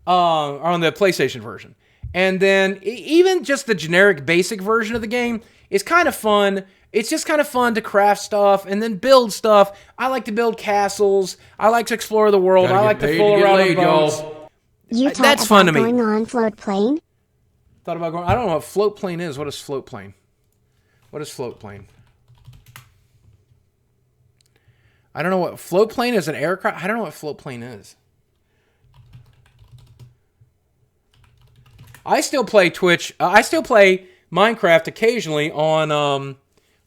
[SPEAKER 1] Or on the PlayStation version. And then even just the generic basic version of the game is kind of fun. It's just kind of fun to craft stuff and then build stuff. I like to build castles. I like to explore the world. I like to fool around with bones.
[SPEAKER 2] You thought
[SPEAKER 1] That's fun to me.
[SPEAKER 2] going on float plane?
[SPEAKER 1] Thought about going. I don't know what float plane is. What is float plane? What is float plane? I don't know what float plane is. An aircraft. I don't know what float plane is. I still play Twitch. I still play Minecraft occasionally on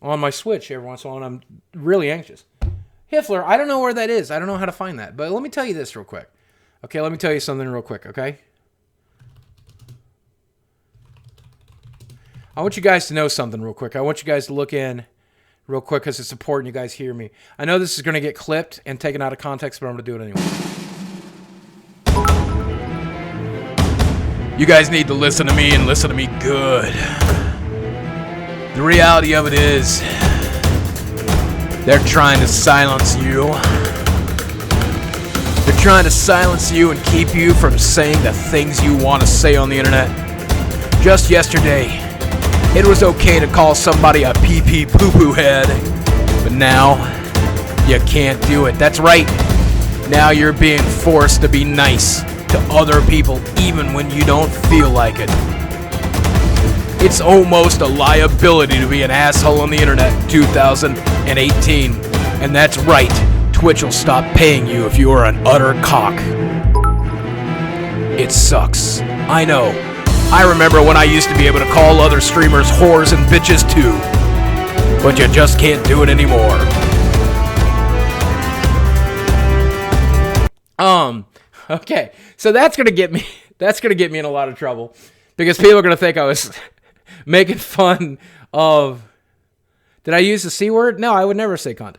[SPEAKER 1] my Switch every once in a while, and I'm really anxious. Hiffler, I don't know where that is. I don't know how to find that. But let me tell you this real quick. Okay, let me tell you something real quick, okay? I want you guys to know something real quick. I want you guys to look in real quick because it's important you guys hear me. I know this is going to get clipped and taken out of context, but I'm going to do it anyway. You guys need to listen to me and listen to me good. The reality of it is, they're trying to silence you. They're trying to silence you and keep you from saying the things you want to say on the internet. Just yesterday, it was okay to call somebody a pee-pee poo-poo head, but now, you can't do it. That's right. Now you're being forced to be nice to other people even when you don't feel like it. It's almost a liability to be an asshole on the internet in 2018. And that's right, Twitch will stop paying you if you are an utter cock. It sucks. I know. I remember when I used to be able to call other streamers whores and bitches too. But you just can't do it anymore. Okay, so that's gonna get me in a lot of trouble because people are gonna think I was making fun of. Did I use the C word? No, I would never say cunt.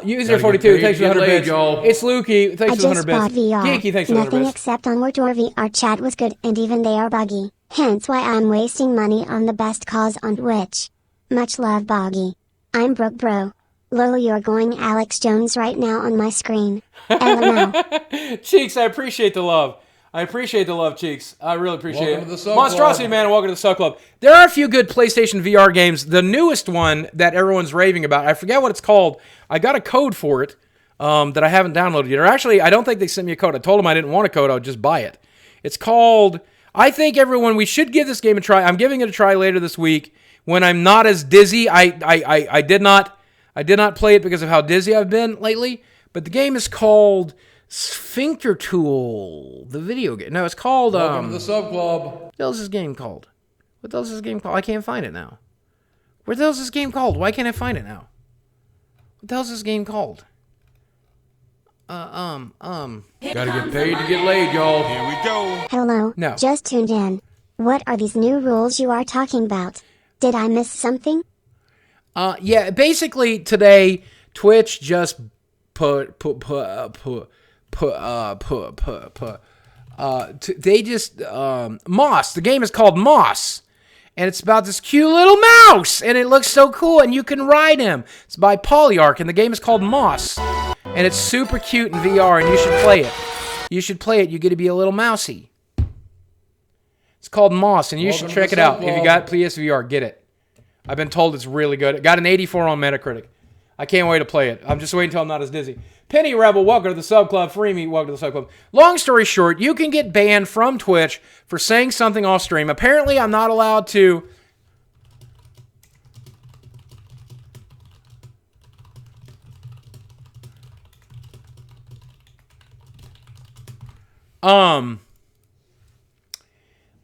[SPEAKER 1] User 42, thanks for the 100 bits. It's Lukey, thanks for the 100 bits.
[SPEAKER 2] I just bought VR.
[SPEAKER 1] Geeky, thanks for the 100
[SPEAKER 2] Nothing
[SPEAKER 1] bits.
[SPEAKER 2] except on Word or VR chat was good, and even they are buggy. Hence why I'm wasting money on the best cause on Twitch. Much love, Boggy. I'm broke, bro. Lol, you're going Alex Jones right now on my screen. LML.
[SPEAKER 1] Cheeks, I appreciate the love. I appreciate the love, Cheeks. I really appreciate
[SPEAKER 4] Welcome
[SPEAKER 1] it.
[SPEAKER 4] to the Sub
[SPEAKER 1] Monstrosity
[SPEAKER 4] Club.
[SPEAKER 1] Man, welcome to the Sub Club. There are a few good PlayStation VR games. The newest one that everyone's raving about, I forget what it's called. I got a code for it that I haven't downloaded yet. Or actually, I don't think they sent me a code. I told them I didn't want a code. I would just buy it. It's called... I think everyone, we should give this game a try. I'm giving it a try later this week when I'm not as dizzy. I I did not play it because of how dizzy I've been lately, but the game is called Sphincter Tool, the video game. No, it's called...
[SPEAKER 4] Welcome to the Sub Club.
[SPEAKER 1] What the hell is this game called? What the hell is this game called? I can't find it now. What the hell is this game called? Why can't I find it now? What the hell is this game called?
[SPEAKER 4] Gotta get paid to get laid, y'all.
[SPEAKER 5] Here we go.
[SPEAKER 2] Hello.
[SPEAKER 1] No.
[SPEAKER 2] Just tuned in. What are these new rules you are talking about? Did I miss something?
[SPEAKER 1] Yeah, basically today, Twitch just they just, Moss, the game is called Moss. And it's about this cute little mouse, and it looks so cool, and you can ride him. It's by Polyarc, and the game is called Moss. And it's super cute in VR, and you should play it. You should play it. You get to be a little mousey. It's called Moss, and you should check it out. If you got PSVR, get it. I've been told it's really good. It got an 84 on Metacritic. I can't wait to play it. I'm just waiting until I'm not as dizzy. Penny Rebel, welcome to the Sub Club. Freemy, welcome to the Sub Club. Long story short, you can get banned from Twitch for saying something off stream. Apparently, I'm not allowed to... I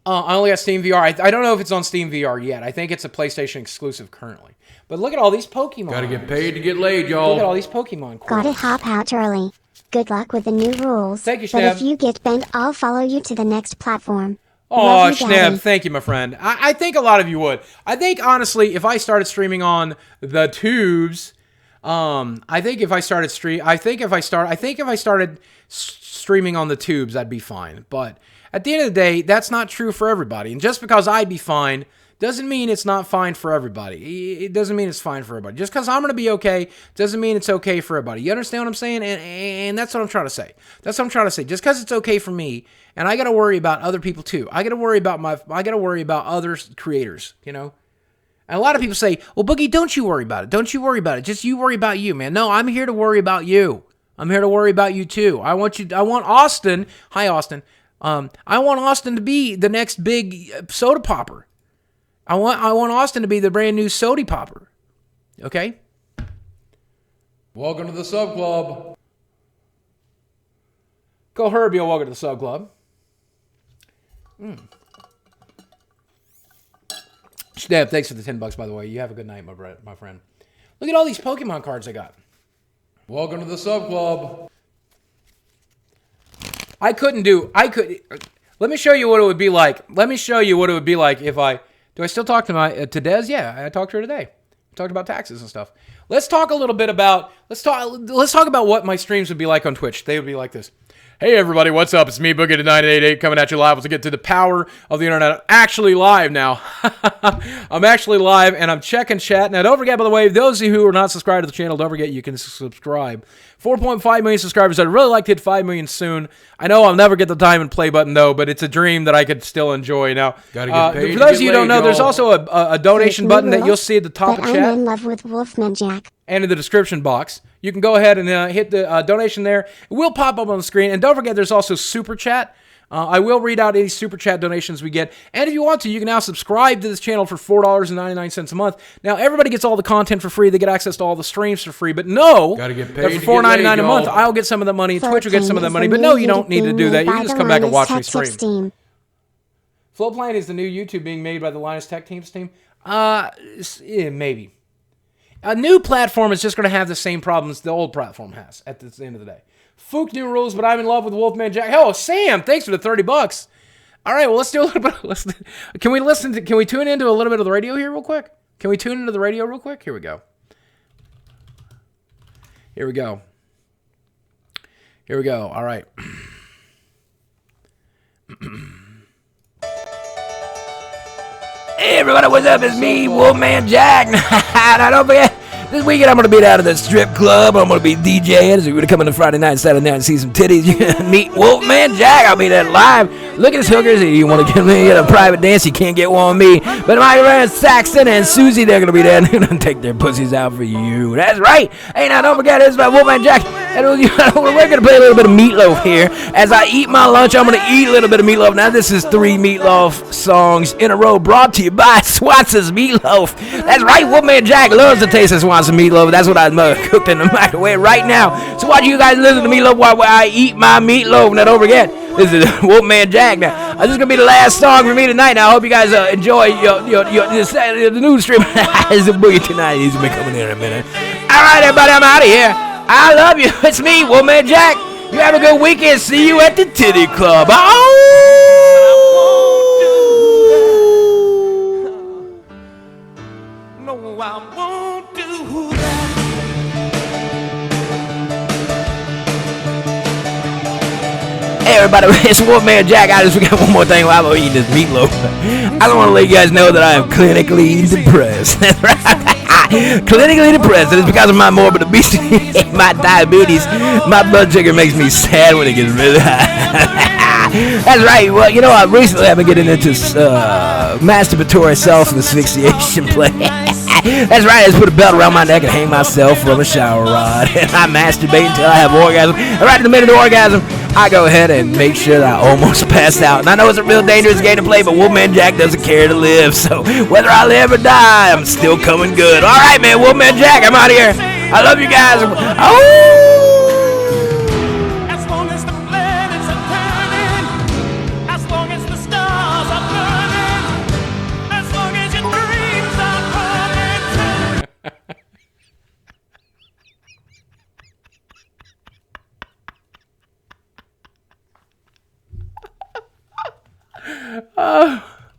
[SPEAKER 1] only got Steam VR. I don't know if it's on Steam VR yet. I think it's a PlayStation exclusive currently. But look at all these Pokemon.
[SPEAKER 4] Gotta get paid to get laid, y'all.
[SPEAKER 1] Look at all these Pokemon.
[SPEAKER 2] Gotta hop out early. Good luck with the new rules.
[SPEAKER 1] Thank you,
[SPEAKER 2] But
[SPEAKER 1] Schnab.
[SPEAKER 2] if you get banned, I'll follow you to the next platform.
[SPEAKER 1] Oh,
[SPEAKER 2] Love you,
[SPEAKER 1] Schnab,
[SPEAKER 2] Daddy.
[SPEAKER 1] thank you, my friend. I think a lot of you would. I think, honestly, if I started streaming on the tubes, I think if I started streaming on the tubes, I'd be fine. But at the end of the day, that's not true for everybody. And just because I'd be fine doesn't mean it's not fine for everybody. It doesn't mean it's fine for everybody. Just because I'm going to be okay doesn't mean it's okay for everybody. You understand what I'm saying? And that's what I'm trying to say. That's what I'm trying to say. Just because it's okay for me, and I got to worry about other people too. I got to worry about other creators, you know? And a lot of people say, well, Boogie, don't you worry about it. Don't you worry about it. Just you worry about you, man. No, I'm here to worry about you. I'm here to worry about you too. I want Austin. Hi, Austin. I want Austin to be the next big soda popper. I want Austin to be the brand new soda popper. Okay?
[SPEAKER 4] Welcome to the Sub Club.
[SPEAKER 1] Go Herbie, welcome to the Sub Club. Steph, thanks for the $10, by the way. You have a good night, my friend. Look at all these Pokemon cards I got.
[SPEAKER 4] Welcome to the Sub Club.
[SPEAKER 1] Let me show you what it would be like. Let me show you what it would be like if I... Do I still talk to to Des? Yeah, I talked to her today. We talked about taxes and stuff. Let's talk a little bit about... Let's talk about what my streams would be like on Twitch. They would be like this. Hey everybody, what's up? It's me, Boogie the 988, coming at you live. Let's get to the power of the internet. I'm actually live now. I'm actually live, and I'm checking chat. Now, don't forget, by the way, those of you who are not subscribed to the channel, don't forget you can subscribe. 4.5 million subscribers. I'd really like to hit 5 million soon. I know I'll never get the time and play button, though, but it's a dream that I could still enjoy. Now,
[SPEAKER 4] Gotta get paid
[SPEAKER 1] for
[SPEAKER 4] to
[SPEAKER 1] those
[SPEAKER 4] get
[SPEAKER 1] of you who
[SPEAKER 4] laid,
[SPEAKER 1] don't know, there's
[SPEAKER 4] y'all.
[SPEAKER 1] also a donation button that you'll see at the top
[SPEAKER 2] But
[SPEAKER 1] of
[SPEAKER 2] I'm
[SPEAKER 1] chat
[SPEAKER 2] in love with Wolfman Jack.
[SPEAKER 1] and in the description box. You can go ahead and hit the donation there. It will pop up on the screen. And don't forget, there's also Super Chat. I will read out any Super Chat donations we get. And if you want to, you can now subscribe to this channel for $4.99 a month. Now, everybody gets all the content for free. They get access to all the streams for free. But no,
[SPEAKER 4] Gotta get
[SPEAKER 1] that
[SPEAKER 4] paid
[SPEAKER 1] for
[SPEAKER 4] to get laid,
[SPEAKER 1] $4.99 a month,
[SPEAKER 4] y'all.
[SPEAKER 1] I'll get some of the money.
[SPEAKER 2] Float
[SPEAKER 1] Twitch will get some of
[SPEAKER 2] Plane
[SPEAKER 1] the
[SPEAKER 2] is
[SPEAKER 1] money.
[SPEAKER 2] the
[SPEAKER 1] But
[SPEAKER 2] new
[SPEAKER 1] no, you don't
[SPEAKER 2] YouTube
[SPEAKER 1] need to
[SPEAKER 2] being
[SPEAKER 1] do that.
[SPEAKER 2] made
[SPEAKER 1] You
[SPEAKER 2] by
[SPEAKER 1] can just
[SPEAKER 2] the
[SPEAKER 1] come back and
[SPEAKER 2] Linus
[SPEAKER 1] watch me
[SPEAKER 2] Tech
[SPEAKER 1] stream.
[SPEAKER 2] Tips team.
[SPEAKER 1] Floatplane is the new YouTube being made by the Linus Tech Teams team? Maybe. A new platform is just going to have the same problems the old platform has at the end of the day. Fook new rules, but I'm in love with Wolfman Jack. Oh, Sam, thanks for the $30. All right, well, let's do a little bit. Can we tune into a little bit of the radio here real quick? Can we tune into the radio real quick? Here we go. Here we go. Here we go. All right. Hey everybody, what's up? It's me, Wolfman Jack. Now don't forget, this weekend I'm going to be down at the strip club. I'm going to be DJing. So you're going to come in on Friday night and Saturday night and see some titties. You're going to meet Wolfman Jack. I'll be there live. Look at his hookers. If you want to get me in a private dance, you can't get one with me. But my friend Saxon and Susie, they're going to be there. And they're going to take their pussies out for you. That's right. Hey, now don't forget, this is my Wolfman Jack. And we're going to play a little bit of Meatloaf here. As I eat my lunch, I'm going to eat a little bit of Meatloaf. Now, this is 3 Meatloaf songs in a row brought to you by Swanson's Meatloaf. That's right, Wolfman Jack loves the taste of Swanson's Meatloaf. That's what I'm cooked in the microwave right now. So why do you guys listen to Meatloaf while I eat my meatloaf? Now, don't forget, this is Wolfman Jack. Now, this is going to be the last song for me tonight. Now, I hope you guys enjoy the news stream. It's a Boogie tonight. He's going to be coming in a minute. All right, everybody, I'm out of here. I love you. It's me, Wolfman Jack. You have a good weekend. See you at the Titty Club.
[SPEAKER 5] No, I won't do that.
[SPEAKER 1] Hey, everybody, it's Wolfman Jack. I just forgot one more thing while I'm eating this meatloaf. I don't want to let you guys know that I am clinically depressed. Clinically depressed, and it's because of my morbid obesity and my diabetes. My blood sugar makes me sad when it gets really high. That's right. Well, you know, recently I've been getting into masturbatory self-asphyxiation play. That's right. I just put a belt around my neck and hang myself from a shower rod, and I masturbate until I have orgasm. And right in the minute of orgasm, I go ahead and make sure that I almost pass out. And I know it's a real dangerous game to play, but Wolfman Jack doesn't care to live. So whether I live or die, I'm still coming good. All right, man, Wolfman Jack, I'm out of here. I love you guys.
[SPEAKER 5] As long as the planets are turning, as long as the stars are burning, as long as your dreams are burning.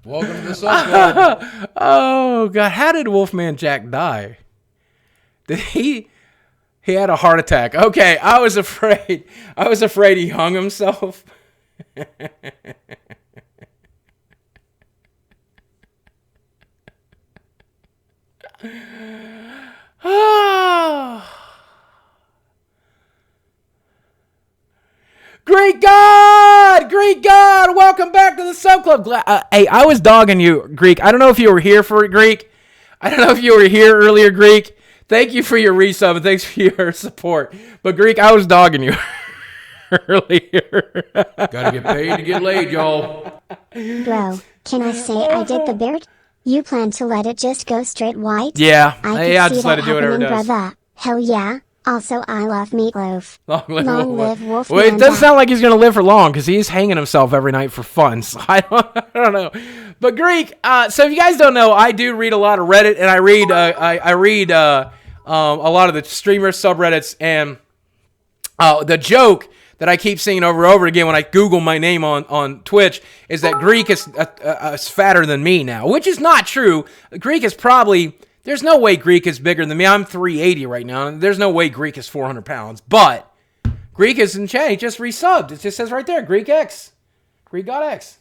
[SPEAKER 4] Welcome to the Sun Club.
[SPEAKER 1] Oh, God. How did Wolfman Jack die? Did he had a heart attack. Okay, I was afraid. He hung himself. Great God! Welcome back to the Sub Club. Hey, I was dogging you, Greek. I don't know if you were here for it, Greek. I don't know if you were here earlier, Greek. Thank you for your resub and thanks for your support. But Greek, I was dogging you earlier.
[SPEAKER 4] Gotta get paid to get laid, y'all.
[SPEAKER 2] Bro, can I say I did the beard? You plan to let it just go straight white?
[SPEAKER 1] Yeah,
[SPEAKER 2] I
[SPEAKER 1] just let it do whatever it does.
[SPEAKER 2] Brother. Hell yeah. Also, I love meatloaf. Long live Wolfman.
[SPEAKER 1] Well, it doesn't sound like he's going to live for long because he's hanging himself every night for fun. So I don't know. But Greek, so if you guys don't know, I do read a lot of Reddit, and I read a lot of the streamer subreddits, and the joke that I keep seeing over and over again when I Google my name on Twitch is that Greek is fatter than me now, which is not true. Greek is probably... There's no way Greek is bigger than me. I'm 380 right now. And there's no way Greek is 400 pounds. But Greek is in chat. He just resubbed. It just says right there, Greek X. Greek got X.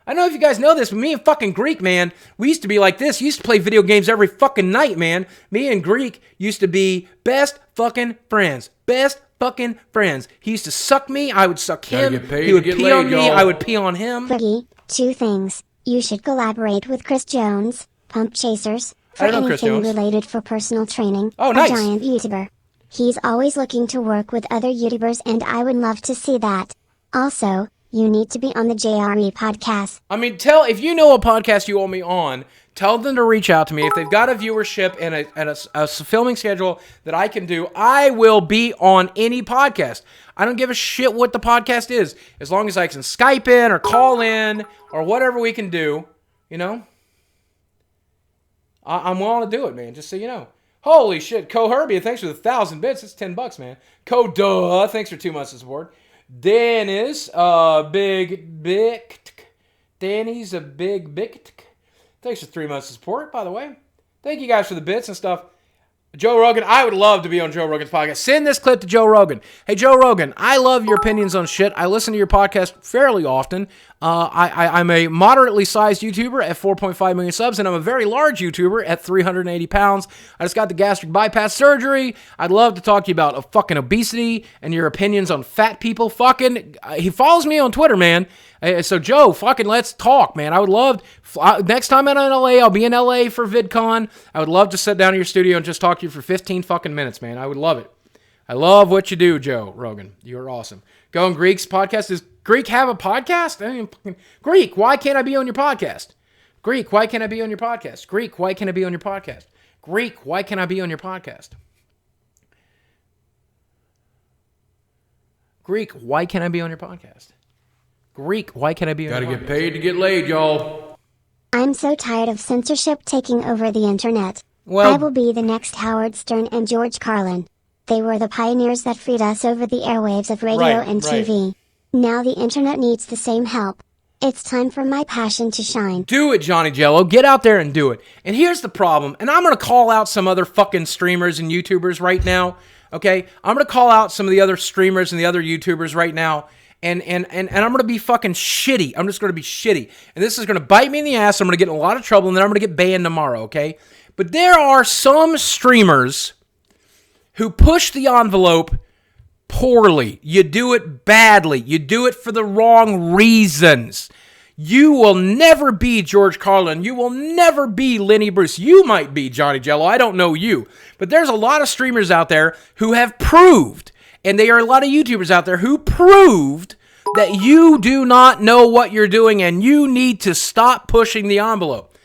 [SPEAKER 1] I don't know if you guys know this, but me and fucking Greek, man, we used to be like this. We used to play video games every fucking night, man. Me and Greek used to be best fucking friends. Best fucking friends. He used to suck me. I would suck him. He would pee on me. I would pee on him.
[SPEAKER 2] Boogie, 2 things. You should collaborate with Chris Jones, Pump Chasers, for anything related for personal training.
[SPEAKER 1] Oh, nice.
[SPEAKER 2] A giant YouTuber. He's always looking to work with other YouTubers, and I would love to see that. Also, you need to be on the JRE podcast.
[SPEAKER 1] I mean, if you know a podcast you want me on, tell them to reach out to me. If they've got a viewership and a filming schedule that I can do, I will be on any podcast. I don't give a shit what the podcast is. As long as I can Skype in or call in or whatever we can do, you know? I'm willing to do it, man, just so you know. Holy shit. Herbie, thanks for the 1,000 bits. That's $10, man. Duh, thanks for 2 months of support. Dennis, Danny's a big. Thanks for 3 months of support, by the way. Thank you guys for the bits and stuff. Joe Rogan, I would love to be on Joe Rogan's podcast. Send this clip to Joe Rogan. Hey, Joe Rogan, I love your opinions on shit. I listen to your podcast fairly often. I'm a moderately sized YouTuber at 4.5 million subs, and I'm a very large YouTuber at 380 pounds. I just got the gastric bypass surgery. I'd love to talk to you about fucking obesity and your opinions on fat people. He follows me on Twitter, man. So, Joe, fucking let's talk, man. I would love, next time I'm in LA, I'll be in LA for VidCon. I would love to sit down in your studio and just talk to you for 15 fucking minutes, man. I would love it. I love what you do, Joe Rogan. You're awesome. Going Greek's podcast. Does Greek have a podcast? I mean, Greek, why can't I be on your podcast? Greek, why can't I be on your podcast? Greek, why can't I be on your podcast? Greek, why can't I be on your podcast? Greek, why can't I be on your podcast? Greek, why can't I be on
[SPEAKER 4] Gotta
[SPEAKER 1] your podcast?
[SPEAKER 4] get paid to get laid, y'all.
[SPEAKER 2] I'm so tired of censorship taking over the internet.
[SPEAKER 1] Well-
[SPEAKER 2] I will be the next Howard Stern and George Carlin. They were the pioneers that freed us over the airwaves of radio
[SPEAKER 1] Right,
[SPEAKER 2] and
[SPEAKER 1] right.
[SPEAKER 2] TV. Now the internet needs the same help. It's time for my passion to shine.
[SPEAKER 1] Do it, Johnny Jello. Get out there and do it. And here's the problem, and I'm going to call out some other fucking streamers and YouTubers right now, okay? I'm going to call out some of the other streamers and the other YouTubers right now, and I'm going to be fucking shitty. I'm just going to be shitty. And this is going to bite me in the ass. I'm going to get in a lot of trouble, and then I'm going to get banned tomorrow, okay? But there are some streamers who push the envelope poorly. You do it badly. You do it for the wrong reasons. You will never be George Carlin. You will never be Lenny Bruce. You might be Johnny Jello. I don't know you. But there's a lot of streamers out there who have proved, and there are a lot of YouTubers out there who proved that you do not know what you're doing and you need to stop pushing the envelope.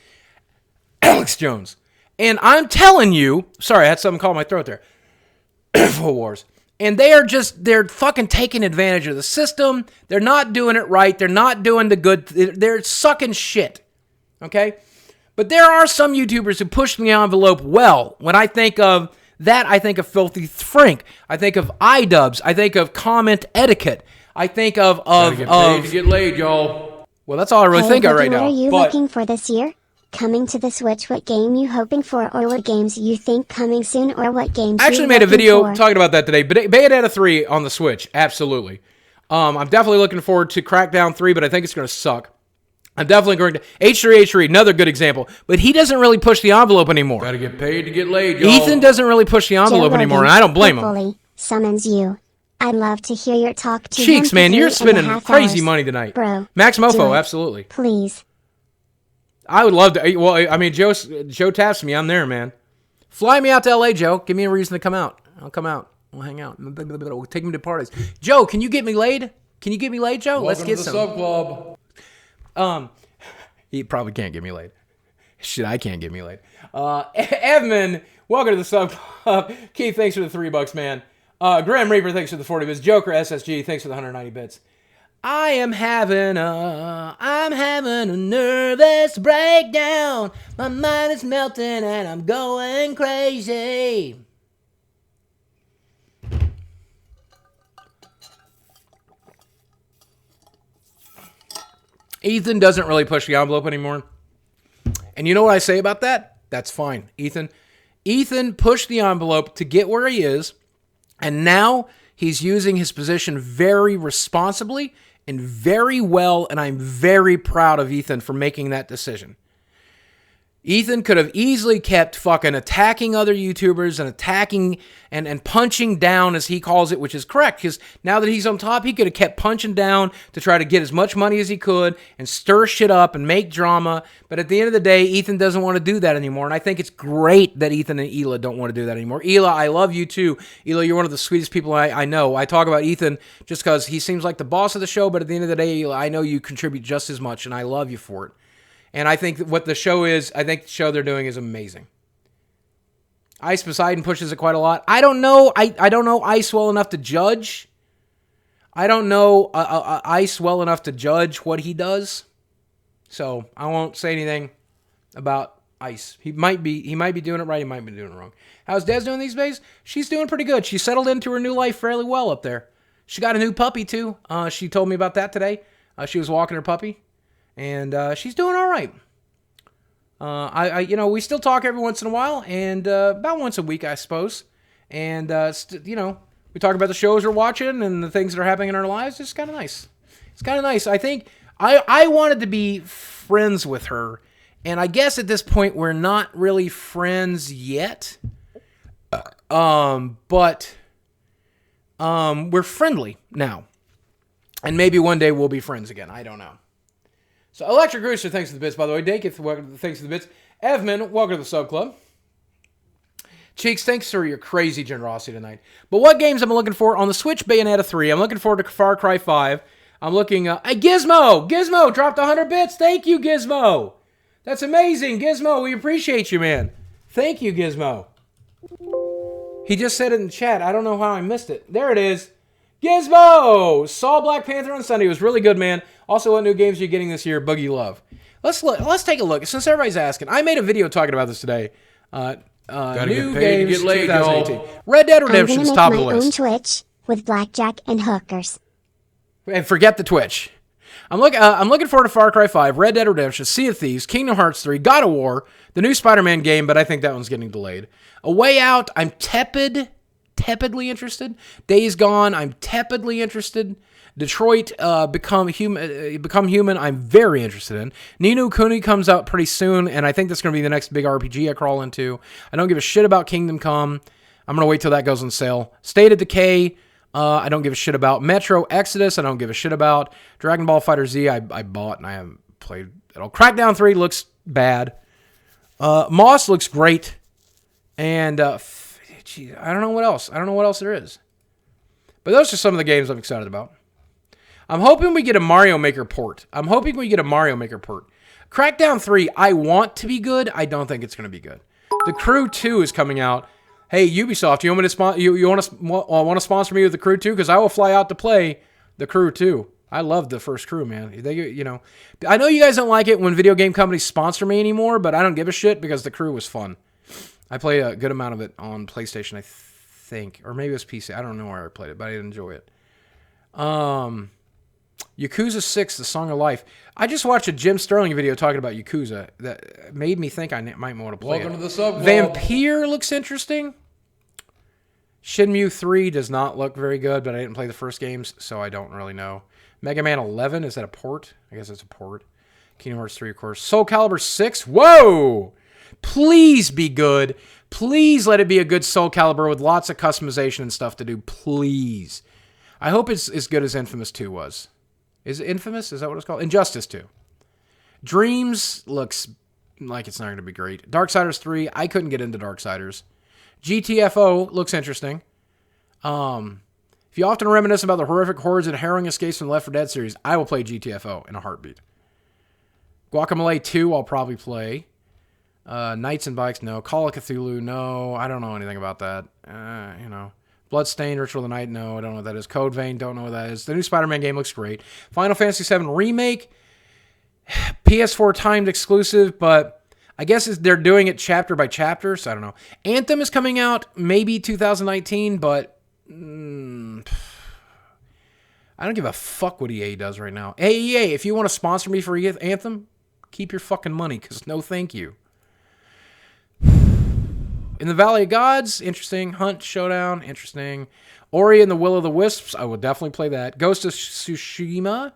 [SPEAKER 1] Alex Jones. And I'm telling you, sorry, I had something caught in my throat there. Full wars. And they're fucking taking advantage of the system. They're not doing it right. They're not doing the good. They're sucking shit. Okay? But there are some YouTubers who push the envelope well. When I think of that, I think of Filthy Frank. I think of iDubbbz. I think of comment etiquette. I think of
[SPEAKER 4] Gotta get paid to get laid, y'all.
[SPEAKER 1] well, that's all I really
[SPEAKER 2] Hey,
[SPEAKER 1] think of
[SPEAKER 2] Boogie,
[SPEAKER 1] right
[SPEAKER 2] what
[SPEAKER 1] now.
[SPEAKER 2] are you
[SPEAKER 1] But
[SPEAKER 2] looking for this year? Coming to the Switch, what game you hoping for, or what games you think coming soon, or what games
[SPEAKER 1] I actually
[SPEAKER 2] you
[SPEAKER 1] made a
[SPEAKER 2] looking
[SPEAKER 1] video
[SPEAKER 2] for?
[SPEAKER 1] talking about that today. But Bayonetta 3 on the Switch, absolutely. I'm definitely looking forward to Crackdown 3, but I think it's going to suck. I'm definitely going to H3, another good example. But he doesn't really push the envelope anymore.
[SPEAKER 4] Gotta get paid to get laid, y'all.
[SPEAKER 1] Ethan doesn't really push the
[SPEAKER 2] Joe
[SPEAKER 1] envelope anymore,
[SPEAKER 2] Rogan
[SPEAKER 1] and I don't blame him.
[SPEAKER 2] hopefully summons you. I'd love to hear your talk to him
[SPEAKER 1] Cheeks,
[SPEAKER 2] for
[SPEAKER 1] man, you're
[SPEAKER 2] 3.5
[SPEAKER 1] spending crazy
[SPEAKER 2] hours.
[SPEAKER 1] money tonight.
[SPEAKER 2] Bro,
[SPEAKER 1] Max
[SPEAKER 2] do
[SPEAKER 1] Mofo,
[SPEAKER 2] it.
[SPEAKER 1] absolutely.
[SPEAKER 2] Please.
[SPEAKER 1] I would love to. Well, I mean, Joe taps me. I'm there, man. Fly me out to L.A., Joe. Give me a reason to come out. I'll come out. We'll hang out. We'll take me to parties. Joe, can you get me laid? Can you get me laid, Joe? Let's
[SPEAKER 4] Welcome
[SPEAKER 1] get
[SPEAKER 4] to the
[SPEAKER 1] some.
[SPEAKER 4] sub club.
[SPEAKER 1] He probably can't get me laid. Shit, I can't get me laid. Evan, welcome to the sub club. Keith, thanks for the $3, man. Graham Reaper, thanks for the 40 bits. Joker SSG, thanks for the 190 bits. I'm having a nervous breakdown. My mind is melting and I'm going crazy. Ethan doesn't really push the envelope anymore. And you know what I say about that? That's fine. Ethan pushed the envelope to get where he is, and now he's using his position very responsibly and very well, and I'm very proud of Ethan for making that decision. Ethan could have easily kept fucking attacking other YouTubers and attacking and punching down, as he calls it, which is correct, because now that he's on top, he could have kept punching down to try to get as much money as he could and stir shit up and make drama. But at the end of the day, Ethan doesn't want to do that anymore, and I think it's great that Ethan and Hila don't want to do that anymore. Hila, I love you too. Hila, you're one of the sweetest people I know. I talk about Ethan just because he seems like the boss of the show, but at the end of the day, Hila, I know you contribute just as much, and I love you for it. And I think that what the show is, I think the show they're doing is amazing. Ice Poseidon pushes it quite a lot. I don't know. I don't know Ice well enough to judge. I don't know Ice well enough to judge what he does. So I won't say anything about Ice. He might be doing it right. He might be doing it wrong. How's Des doing these days? She's doing pretty good. She settled into her new life fairly well up there. She got a new puppy too. She told me about that today. She was walking her puppy. And she's doing all right. We still talk every once in a while, and about once a week, I suppose. And we talk about the shows we're watching and the things that are happening in our lives. It's kind of nice. It's kind of nice. I think I wanted to be friends with her, and I guess at this point we're not really friends yet. But we're friendly now, and maybe one day we'll be friends again. I don't know. So, Electric Rooster, thanks for the bits, by the way. Daketh, welcome, thanks for the bits. Evman, welcome to the Sub Club. Cheeks, thanks for your crazy generosity tonight. But what games am I looking for? On the Switch, Bayonetta 3. I'm looking forward to Far Cry 5. I'm looking... hey, Gizmo! Gizmo dropped 100 bits. Thank you, Gizmo. That's amazing. Gizmo, we appreciate you, man. Thank you, Gizmo. He just said it in the chat. I don't know how I missed it. There it is. Gizmo! Saw Black Panther on Sunday. It was really good, man. Also, what new games are you getting this year? Boogie Love. Let's take a look. Since everybody's asking, I made a video talking about this today. New games 2018. Red Dead Redemption's top of the list.
[SPEAKER 2] I'm gonna make my own Twitch with blackjack and hookers.
[SPEAKER 1] And forget the Twitch. I'm looking forward to Far Cry 5, Red Dead Redemption, Sea of Thieves, Kingdom Hearts 3, God of War, the new Spider-Man game, but I think that one's getting delayed. A Way Out, I'm tepidly interested. Days Gone, I'm tepidly interested. Detroit, Become Human, I'm very interested in. Ni no Kuni comes out pretty soon, and I think that's going to be the next big RPG I crawl into. I don't give a shit about Kingdom Come. I'm going to wait till that goes on sale. State of Decay, I don't give a shit about. Metro Exodus, I don't give a shit about. Dragon Ball FighterZ, I bought and I haven't played at all. Crackdown 3 looks bad. Moss looks great. And, I don't know what else. I don't know what else there is. But those are some of the games I'm excited about. I'm hoping we get a Mario Maker port. Crackdown 3, I want to be good. I don't think it's going to be good. The Crew 2 is coming out. Hey, Ubisoft, you want me to you want to sponsor me with The Crew 2? Because I will fly out to play The Crew 2. I love the first Crew, man. I know you guys don't like it when video game companies sponsor me anymore, but I don't give a shit because The Crew was fun. I played a good amount of it on PlayStation, I think. Or maybe it was PC. I don't know where I played it, but I did enjoy it. Yakuza 6, The Song of Life. I just watched a Jim Sterling video talking about Yakuza that made me think I might want to play it.
[SPEAKER 4] Welcome to the sub club.
[SPEAKER 1] Vampire looks interesting. Shenmue 3 does not look very good, but I didn't play the first games, so I don't really know. Mega Man 11, is that a port? I guess it's a port. Kingdom Hearts 3, of course. Soul Calibur 6, whoa! Please be good. Please let it be a good Soul Calibur with lots of customization and stuff to do. Please. I hope it's as good as Infamous 2 was. Is it Infamous? Is that what it's called? Injustice 2. Dreams looks like it's not going to be great. Darksiders 3, I couldn't get into Darksiders. GTFO looks interesting. If you often reminisce about the horrific horrors and harrowing escapes from the Left 4 Dead series, I will play GTFO in a heartbeat. Guacamelee 2, I'll probably play. Knights and Bikes, no. Call of Cthulhu, no. I don't know anything about that. Bloodstained, Ritual of the Night, no. I don't know what that is. Code Vein, don't know what that is. The new Spider-Man game looks great. Final Fantasy VII Remake, PS4 timed exclusive, but I guess they're doing it chapter by chapter, so I don't know. Anthem is coming out maybe 2019, but I don't give a fuck what EA does right now. Hey, EA, if you want to sponsor me for Anthem, keep your fucking money, because no thank you. In the Valley of Gods, interesting. Hunt Showdown, interesting. Ori and the Will of the Wisps, I will definitely play that. Ghost of Tsushima,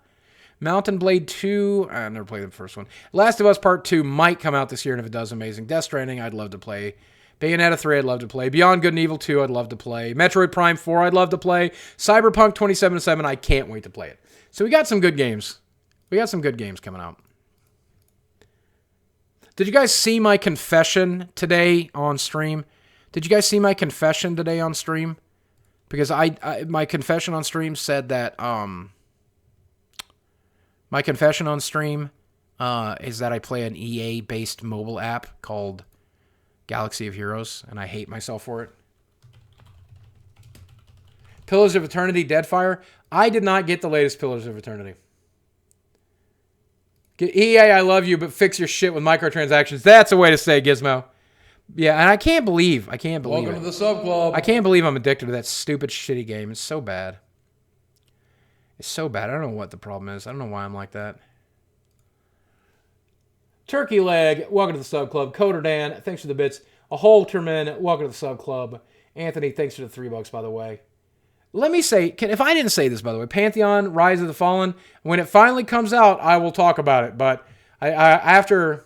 [SPEAKER 1] Mountain Blade 2, I never played the first one. Last of Us Part 2 might come out this year, and if it does, amazing. Death Stranding, I'd love to play. Bayonetta 3, I'd love to play. Beyond Good and Evil 2, I'd love to play. Metroid Prime 4, I'd love to play. Cyberpunk 2077, I can't wait to play it. So we got some good games. We got some good games coming out. Did you guys see my confession today on stream? Because my confession on stream said that my confession on stream is that I play an EA-based mobile app called Galaxy of Heroes, and I hate myself for it. Pillars of Eternity, Deadfire. I did not get the latest Pillars of Eternity. EA, I love you, but fix your shit with microtransactions. That's a way to say, Gizmo. Yeah, and I can't believe
[SPEAKER 4] Welcome to the sub club.
[SPEAKER 1] I can't believe I'm addicted to that stupid, shitty game. It's so bad. It's so bad. I don't know what the problem is. I don't know why I'm like that. Turkey Leg, welcome to the sub club. Coder Dan, thanks for the bits. A Holterman, welcome to the sub club. Anthony, thanks for the $3, by the way. Let me say, if I didn't say this, by the way, Pantheon, Rise of the Fallen, when it finally comes out, I will talk about it. But after...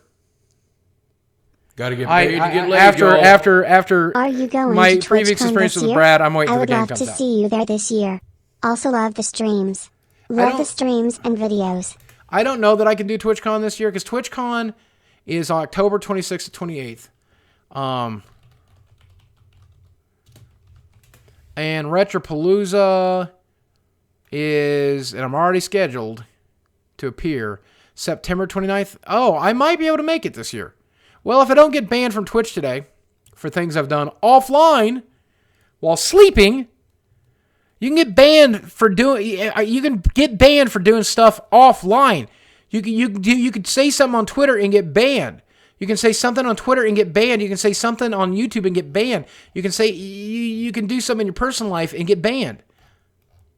[SPEAKER 4] Gotta get paid to get laid,
[SPEAKER 1] after
[SPEAKER 2] Are you going
[SPEAKER 1] my
[SPEAKER 2] to
[SPEAKER 1] previous
[SPEAKER 2] TwitchCon
[SPEAKER 1] experience
[SPEAKER 2] this
[SPEAKER 1] with
[SPEAKER 2] year?
[SPEAKER 1] Brad, I'm waiting
[SPEAKER 2] I
[SPEAKER 1] for the
[SPEAKER 2] would
[SPEAKER 1] game
[SPEAKER 2] love
[SPEAKER 1] comes
[SPEAKER 2] to
[SPEAKER 1] out.
[SPEAKER 2] see you there this year. Also love the streams. Love the streams and videos.
[SPEAKER 1] I don't know that I can do TwitchCon this year, because TwitchCon is October 26th to 28th. And Retropalooza is, and I'm already scheduled to appear September 29th. Oh, I might be able to make it this year. Well, if I don't get banned from Twitch today for things I've done offline while sleeping, you can get banned for doing stuff offline. You could say something on Twitter and get banned. You can say something on Twitter and get banned. You can say something on YouTube and get banned. You can say you can do something in your personal life and get banned.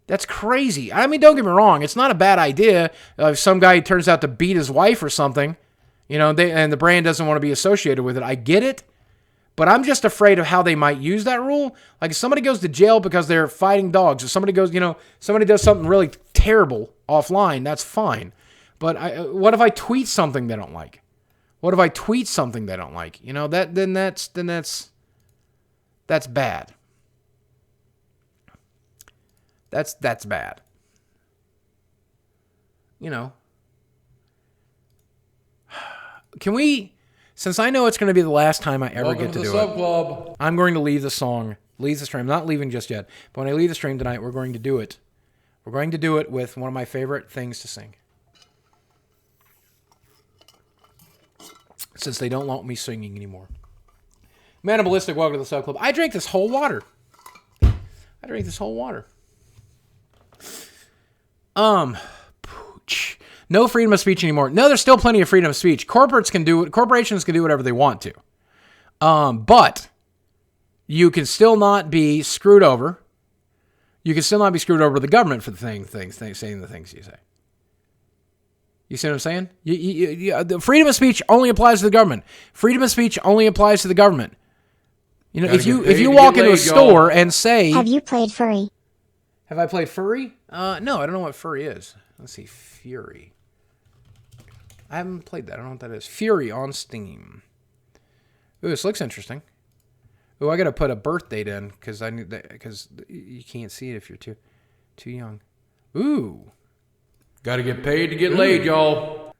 [SPEAKER 1] That's crazy. I mean, don't get me wrong. It's not a bad idea if some guy turns out to beat his wife or something, and the brand doesn't want to be associated with it. I get it. But I'm just afraid of how they might use that rule. Like if somebody goes to jail because they're fighting dogs, or somebody does something really terrible offline, that's fine. But what if I tweet something they don't like? What if I tweet something they don't like? That's bad. That's bad. Can we? Since I know it's going to be the last time I ever get to do it, I'm going to leave the stream. I'm not leaving just yet. But when I leave the stream tonight, we're going to do it. We're going to do it with one of my favorite things to sing. Since they don't want me singing anymore. Man, Ballistic, welcome to the Sub Club. I drank this whole water. No freedom of speech anymore. No, there's still plenty of freedom of speech. Corporations can do whatever they want to. But you can still not be screwed over. You can still not be screwed over with the government for the saying the things you say. You see what I'm saying? The freedom of speech only applies to the government. Freedom of speech only applies to the government. If you walk into a store and say,
[SPEAKER 2] Have you played Furry?
[SPEAKER 1] Have I played Furry? No, I don't know what Furry is. Let's see, Fury. I haven't played that. I don't know what that is. Fury on Steam. Ooh, this looks interesting. Ooh, I got to put a birth date in because you can't see it if you're too young. Ooh.
[SPEAKER 4] Gotta get paid to get laid, y'all.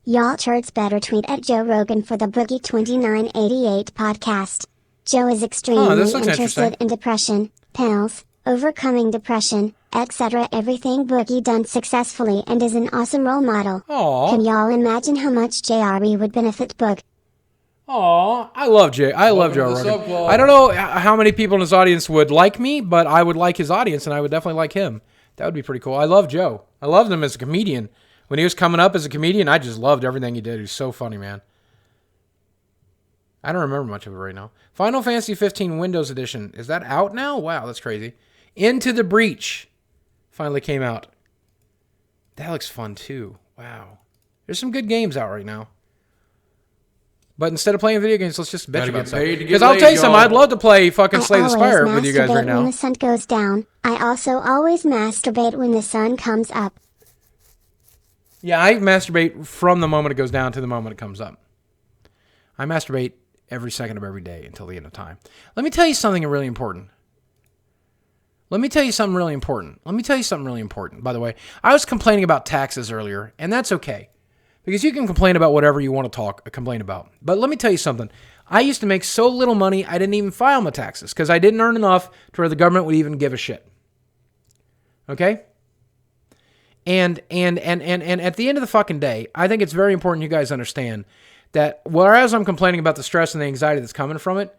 [SPEAKER 2] Y'all turds better tweet at Joe Rogan for the Boogie 2988 podcast. Joe is extremely interested in depression, pills, overcoming depression, etc. Everything Boogie done successfully and is an awesome role model.
[SPEAKER 1] Aww.
[SPEAKER 2] Can y'all imagine how much JRE would benefit Boog?
[SPEAKER 1] Aw, I love Joe Rogan. I don't know how many people in his audience would like me, but I would like his audience, and I would definitely like him. That would be pretty cool. I love Joe. I loved him as a comedian. When he was coming up as a comedian, I just loved everything he did. He was so funny, man. I don't remember much of it right now. Final Fantasy 15 Windows Edition. Is that out now? Wow, that's crazy. Into the Breach finally came out. That looks fun, too. Wow. There's some good games out right now. But instead of playing video games, let's just bitch about stuff. Because I'll tell you something, I'd love to play fucking Slay the Spire with you guys right now.
[SPEAKER 2] When the sun goes down. I also always masturbate when the sun comes up.
[SPEAKER 1] Yeah, I masturbate from the moment it goes down to the moment it comes up. I masturbate every second of every day until the end of time. Let me tell you something really important. By the way, I was complaining about taxes earlier, and that's okay. Because you can complain about whatever you want to complain about. But let me tell you something. I used to make so little money, I didn't even file my taxes because I didn't earn enough to where the government would even give a shit. Okay? And at the end of the fucking day, I think it's very important you guys understand that whereas I'm complaining about the stress and the anxiety that's coming from it,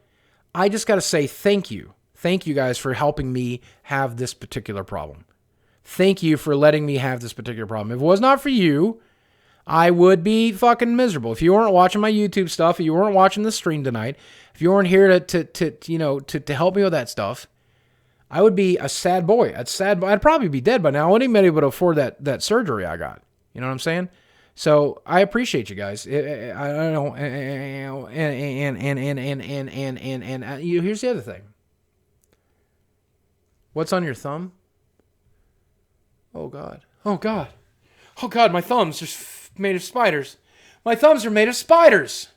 [SPEAKER 1] I just got to say thank you. Thank you guys for helping me have this particular problem. Thank you for letting me have this particular problem. If it was not for you, I would be fucking miserable. If you weren't watching my YouTube stuff, if you weren't watching the stream tonight, if you weren't here to help me with that stuff, I would be a sad boy. I'd probably be dead by now. I wouldn't even be able to afford that surgery I got. You know what I'm saying? So I appreciate you guys. I don't know. And here's the other thing. What's on your thumb? Oh God. Oh God. Oh God. My thumbs are made of spiders. My thumbs are made of spiders.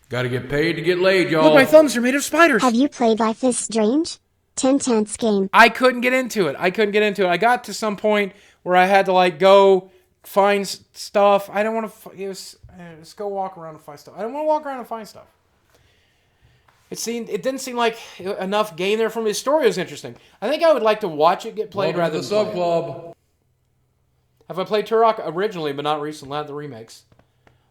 [SPEAKER 4] Gotta get paid to get laid, y'all.
[SPEAKER 1] Look, my thumbs are made of spiders.
[SPEAKER 2] Have you played Life is Strange? 10 tenths game.
[SPEAKER 1] I couldn't get into it. I got to some point where I had to go find stuff. I don't want to. Let's go walk around and find stuff. I don't want to walk around and find stuff. It didn't seem like enough gain there from me. The story was interesting. I think I would like to watch it get played
[SPEAKER 4] Welcome
[SPEAKER 1] rather
[SPEAKER 4] to
[SPEAKER 1] than
[SPEAKER 4] the
[SPEAKER 1] play
[SPEAKER 4] Sub
[SPEAKER 1] it.
[SPEAKER 4] Club.
[SPEAKER 1] Have I played Turok originally, but not recently, not the remakes?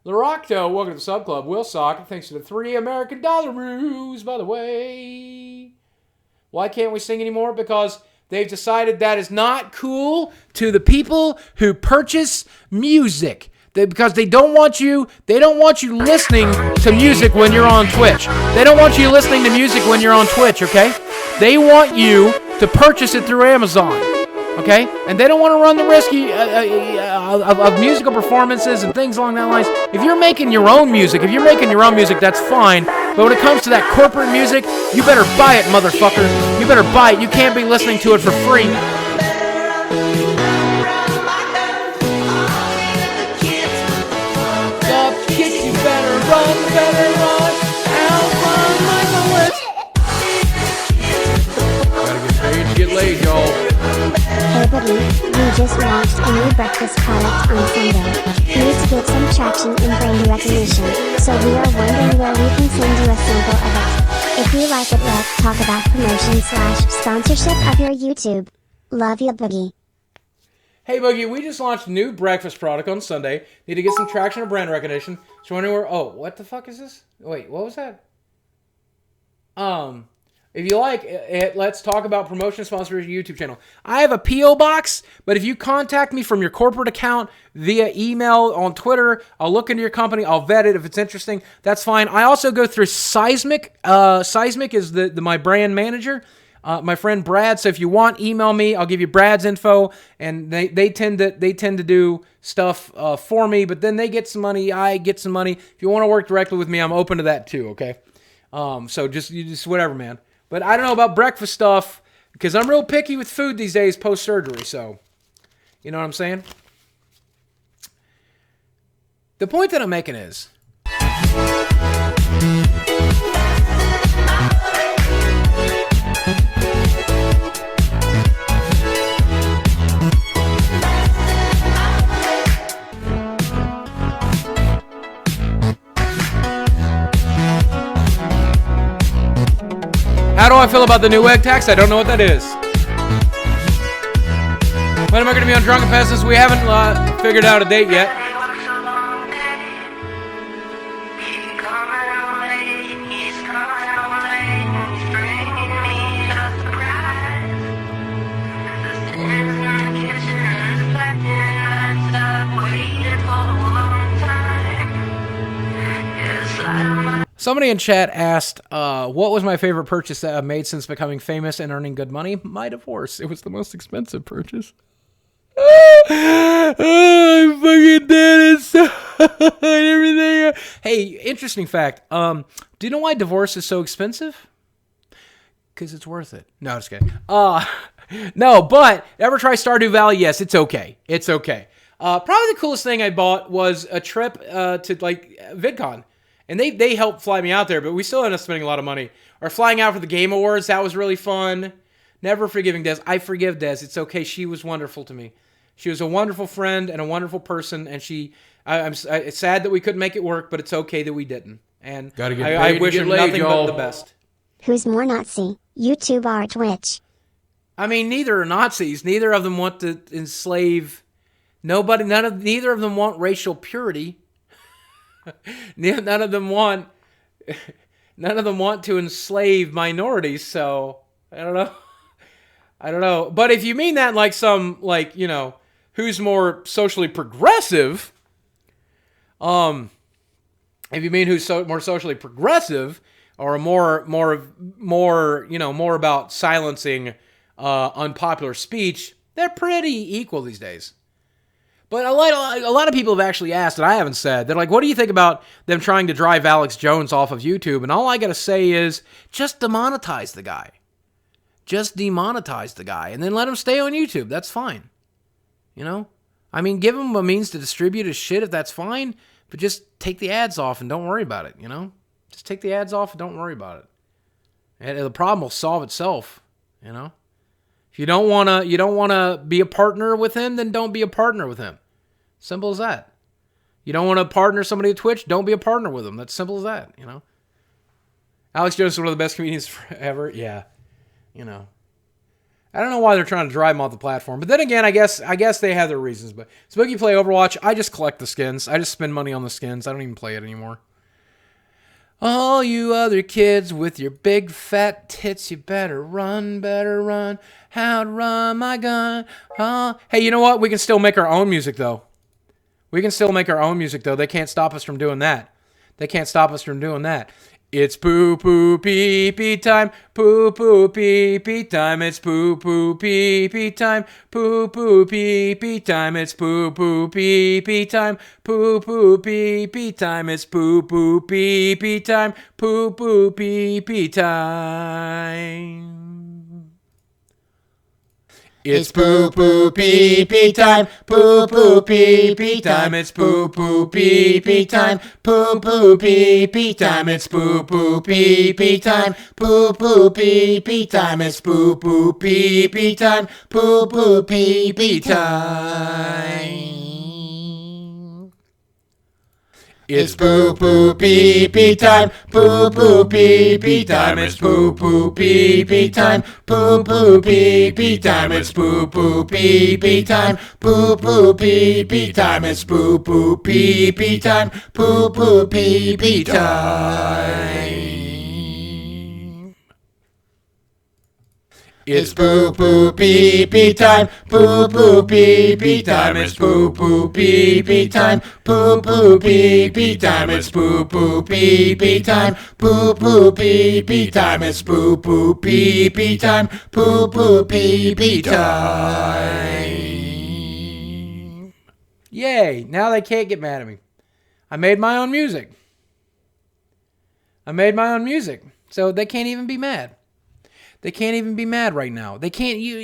[SPEAKER 1] The Rock, though, welcome to the Sub Club. Will Sock, thanks to the $3 American Dollaroos, by the way. Why can't we sing anymore? Because they've decided that is not cool to the people who purchase music. Because they don't want you listening to music when you're on Twitch. They don't want you listening to music when you're on Twitch, okay? They want you to purchase it through Amazon. Okay? And they don't want to run the risk of musical performances and things along that lines. If you're making your own music, that's fine. But when it comes to that corporate music, you better buy it, motherfucker. You better buy it. You can't be listening to it for free. You better run, outrun Michael West.
[SPEAKER 4] Gotta get paid to get laid, y'all.
[SPEAKER 2] Hey Boogie, we just launched a new breakfast product on Sunday. Need to get some traction and brand recognition, so we are wondering where we can send you a sample of it. If you like it, let's talk about promotion/sponsorship of your YouTube. Love ya, Boogie.
[SPEAKER 1] Hey Boogie, we just launched a new breakfast product on Sunday. Need to get some traction and brand recognition. So anywhere. Oh, what the fuck is this? Wait, what was that? If you like it, let's talk about promotion sponsor your YouTube channel. I have a P.O. box, but if you contact me from your corporate account via email, on Twitter, I'll look into your company, I'll vet it. If it's interesting, that's fine. I also go through Seismic. Seismic is my brand manager. My friend Brad. So if you want, email me. I'll give you Brad's info, and they tend to do stuff for me. But then they get some money. I get some money. If you want to work directly with me, I'm open to that too. Okay. So just whatever, man. But I don't know about breakfast stuff because I'm real picky with food these days post surgery. So, you know what I'm saying? The point that I'm making is. How do I feel about the new egg tax? I don't know what that is. When am I going to be on Drunken Peasants? We haven't figured out a date yet. Somebody in chat asked, what was my favorite purchase that I've made since becoming famous and earning good money? My divorce. It was the most expensive purchase. I fucking did it so and everything. Hey, interesting fact. Do you know why divorce is so expensive? Because it's worth it. No, I'm just kidding. No, but ever try Stardew Valley? Yes, it's okay. It's okay. Probably the coolest thing I bought was a trip to like VidCon. And they helped fly me out there, but we still ended up spending a lot of money. Or flying out for the Game Awards, that was really fun. Never forgiving Des. I forgive Des. It's okay. She was wonderful to me. She was a wonderful friend and a wonderful person, and it's sad that we couldn't make it work, but it's okay that we didn't. And
[SPEAKER 4] Gotta get
[SPEAKER 1] I
[SPEAKER 4] paid
[SPEAKER 1] wish
[SPEAKER 4] to
[SPEAKER 1] her
[SPEAKER 4] get laid,
[SPEAKER 1] nothing
[SPEAKER 4] y'all.
[SPEAKER 1] but the best.
[SPEAKER 2] Who's more Nazi, YouTube or Twitch?
[SPEAKER 1] I mean, neither are Nazis. Neither of them want to enslave nobody. Neither of them want racial purity. None of them want to enslave minorities. So I don't know. But if you mean that like some who's more socially progressive, if you mean who's more socially progressive or more about silencing unpopular speech, they're pretty equal these days. But a lot of people have actually asked, and I haven't said, they're like, what do you think about them trying to drive Alex Jones off of YouTube? And all I got to say is, just demonetize the guy. Just demonetize the guy, and then let him stay on YouTube. That's fine. You know? I mean, give him a means to distribute his shit if that's fine, but just take the ads off and don't worry about it, you know? Just take the ads off and don't worry about it. And the problem will solve itself, you know? If you don't wanna be a partner with him, then don't be a partner with him. Simple as that. You don't want to partner somebody at Twitch, don't be a partner with them. That's simple as that, you know. Alex Jones is one of the best comedians ever. Yeah, I don't know why they're trying to drive him off the platform, but then again, I guess they have their reasons. But Boogie play Overwatch. I just collect the skins. I just spend money on the skins. I don't even play it anymore. All you other kids with your big fat tits, you better run. How'd run my gun? Hey, you know what? We can still make our own music though. They can't stop us from doing that. It's poo poo pee pee time. Poo poo pee pee time. It's poo poo pee pee time. Poo poo pee pee time. It's poo poo pee pee time. Poo poo pee pee time. It's poo poo pee pee time. Poo poo pee pee time. It's poo poo pee pee time. Poo poo pee pee time. It's poo poo pee pee time. Poo poo pee pee time. It's poo poo pee pee time. Poo poo pee pee time. It's poo poo pee pee time. Poo poo pee pee time. It's poo poo pee pee time. Poo poo pee pee time. It's poo poo pee pee time. Poo poo pee pee time. It's poo poo pee pee time. Poo poo pee pee time. It's poo poo pee pee time. Poo poo pee pee time. It's poo poo pee pee time. Poo poo pee pee time. It's poo poo pee pee time. Poo poo pee pee time. It's poo poo pee pee time. Poo poo pee pee time. It's poo poo pee pee time. Poo poo pee pee time. Yay! Now they can't get mad at me. I made my own music. So they can't even be mad. They can't even be mad right now. They can't, you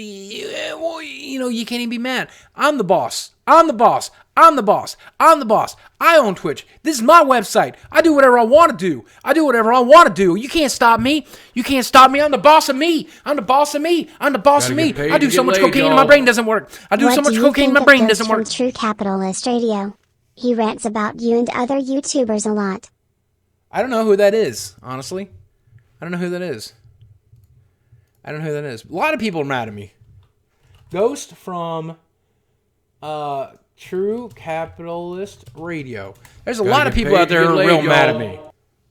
[SPEAKER 1] can't even be mad. I'm the boss. I own Twitch. This is my website. I do whatever I want to do. You can't stop me. I'm the boss of me. I do so much cocaine and my brain doesn't work.
[SPEAKER 2] What do you think of Ghost from True Capitalist Radio? He rants about you and other YouTubers a lot.
[SPEAKER 1] I don't know who that is, honestly. I don't know who that is. A lot of people are mad at me. Ghost from True Capitalist Radio. There's a lot of people out there who are real mad at me.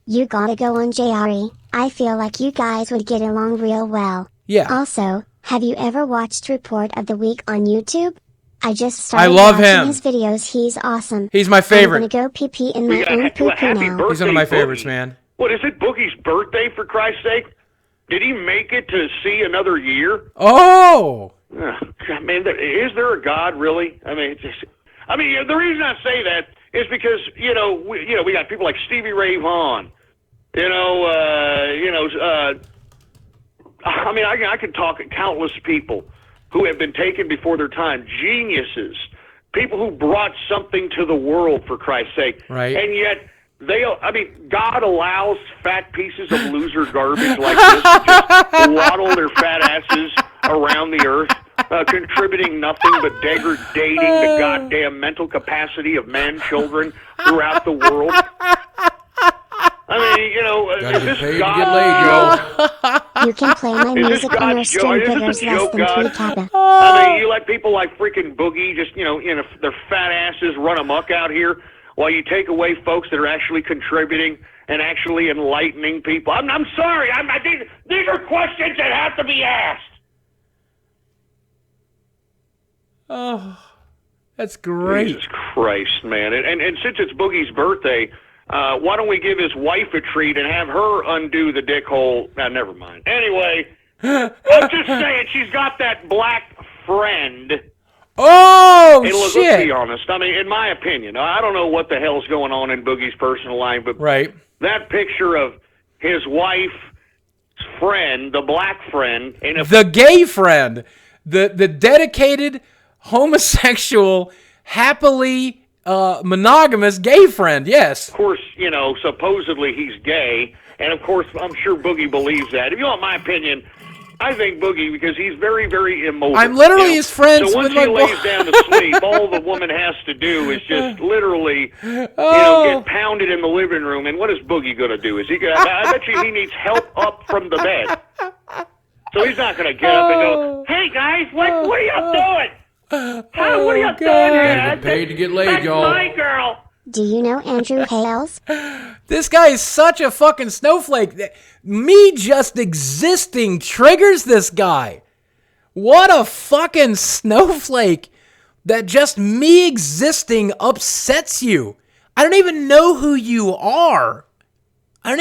[SPEAKER 2] You gotta go on JRE. I feel like you guys would get along real well.
[SPEAKER 1] Yeah.
[SPEAKER 2] Also, have you ever watched Report of the Week on YouTube? I just started
[SPEAKER 1] love
[SPEAKER 2] watching
[SPEAKER 1] him.
[SPEAKER 2] his videos. He's awesome.
[SPEAKER 1] He's my favorite.
[SPEAKER 2] I'm gonna go pee-pee in my own poo-poo now.
[SPEAKER 1] He's one of my favorites, man.
[SPEAKER 6] What, is it Boogie's birthday, for Christ's sake? Did he make it to see another year?
[SPEAKER 1] Oh!
[SPEAKER 6] I mean, is there a God, really? I mean, the reason I say that is because, we got people like Stevie Ray Vaughan. I could talk countless people who have been taken before their time, geniuses, people who brought something to the world, for Christ's sake.
[SPEAKER 1] Right.
[SPEAKER 6] And yet, God allows fat pieces of loser garbage like this to just waddle their fat asses around the earth, contributing nothing but degrading the goddamn mental capacity of men, children throughout the world. I mean, is this God?
[SPEAKER 2] You can play my music on your stream figures less than 3 kappa.
[SPEAKER 6] I mean, you let people like freaking Boogie just, their fat asses run amok out here, while you take away folks that are actually contributing and actually enlightening people. I'm sorry. These are questions that have to be asked.
[SPEAKER 1] Oh, that's great.
[SPEAKER 6] Jesus Christ, man. And since it's Boogie's birthday, why don't we give his wife a treat and have her undo the dick hole? Never mind. Anyway, I'm just saying, she's got that black friend.
[SPEAKER 1] Oh,
[SPEAKER 6] hey, look,
[SPEAKER 1] shit.
[SPEAKER 6] Let's be honest. I mean, in my opinion, I don't know what the hell's going on in Boogie's personal life, but
[SPEAKER 1] right.
[SPEAKER 6] That picture of his wife's friend, the black friend, and
[SPEAKER 1] the gay friend, the dedicated homosexual, happily monogamous gay friend, yes.
[SPEAKER 6] Of course, supposedly he's gay, and of course, I'm sure Boogie believes that. If you want my opinion, I think Boogie, because he's very, very immobile.
[SPEAKER 1] I'm literally his friend
[SPEAKER 6] So once
[SPEAKER 1] with my
[SPEAKER 6] he lays down to sleep, all the woman has to do is just literally, get pounded in the living room. And what is Boogie going to do? I bet you he needs help up from the bed. So he's not going to get up and go, "Hey guys, what are you doing? What are you doing here?
[SPEAKER 4] Gotta get paid to get laid,
[SPEAKER 6] That's
[SPEAKER 4] y'all."
[SPEAKER 6] my girl."
[SPEAKER 2] Do you know Andrew Hales?
[SPEAKER 1] This guy is such a fucking snowflake. Me just existing triggers this guy. What a fucking snowflake that just me existing upsets you. I don't even know who you are. And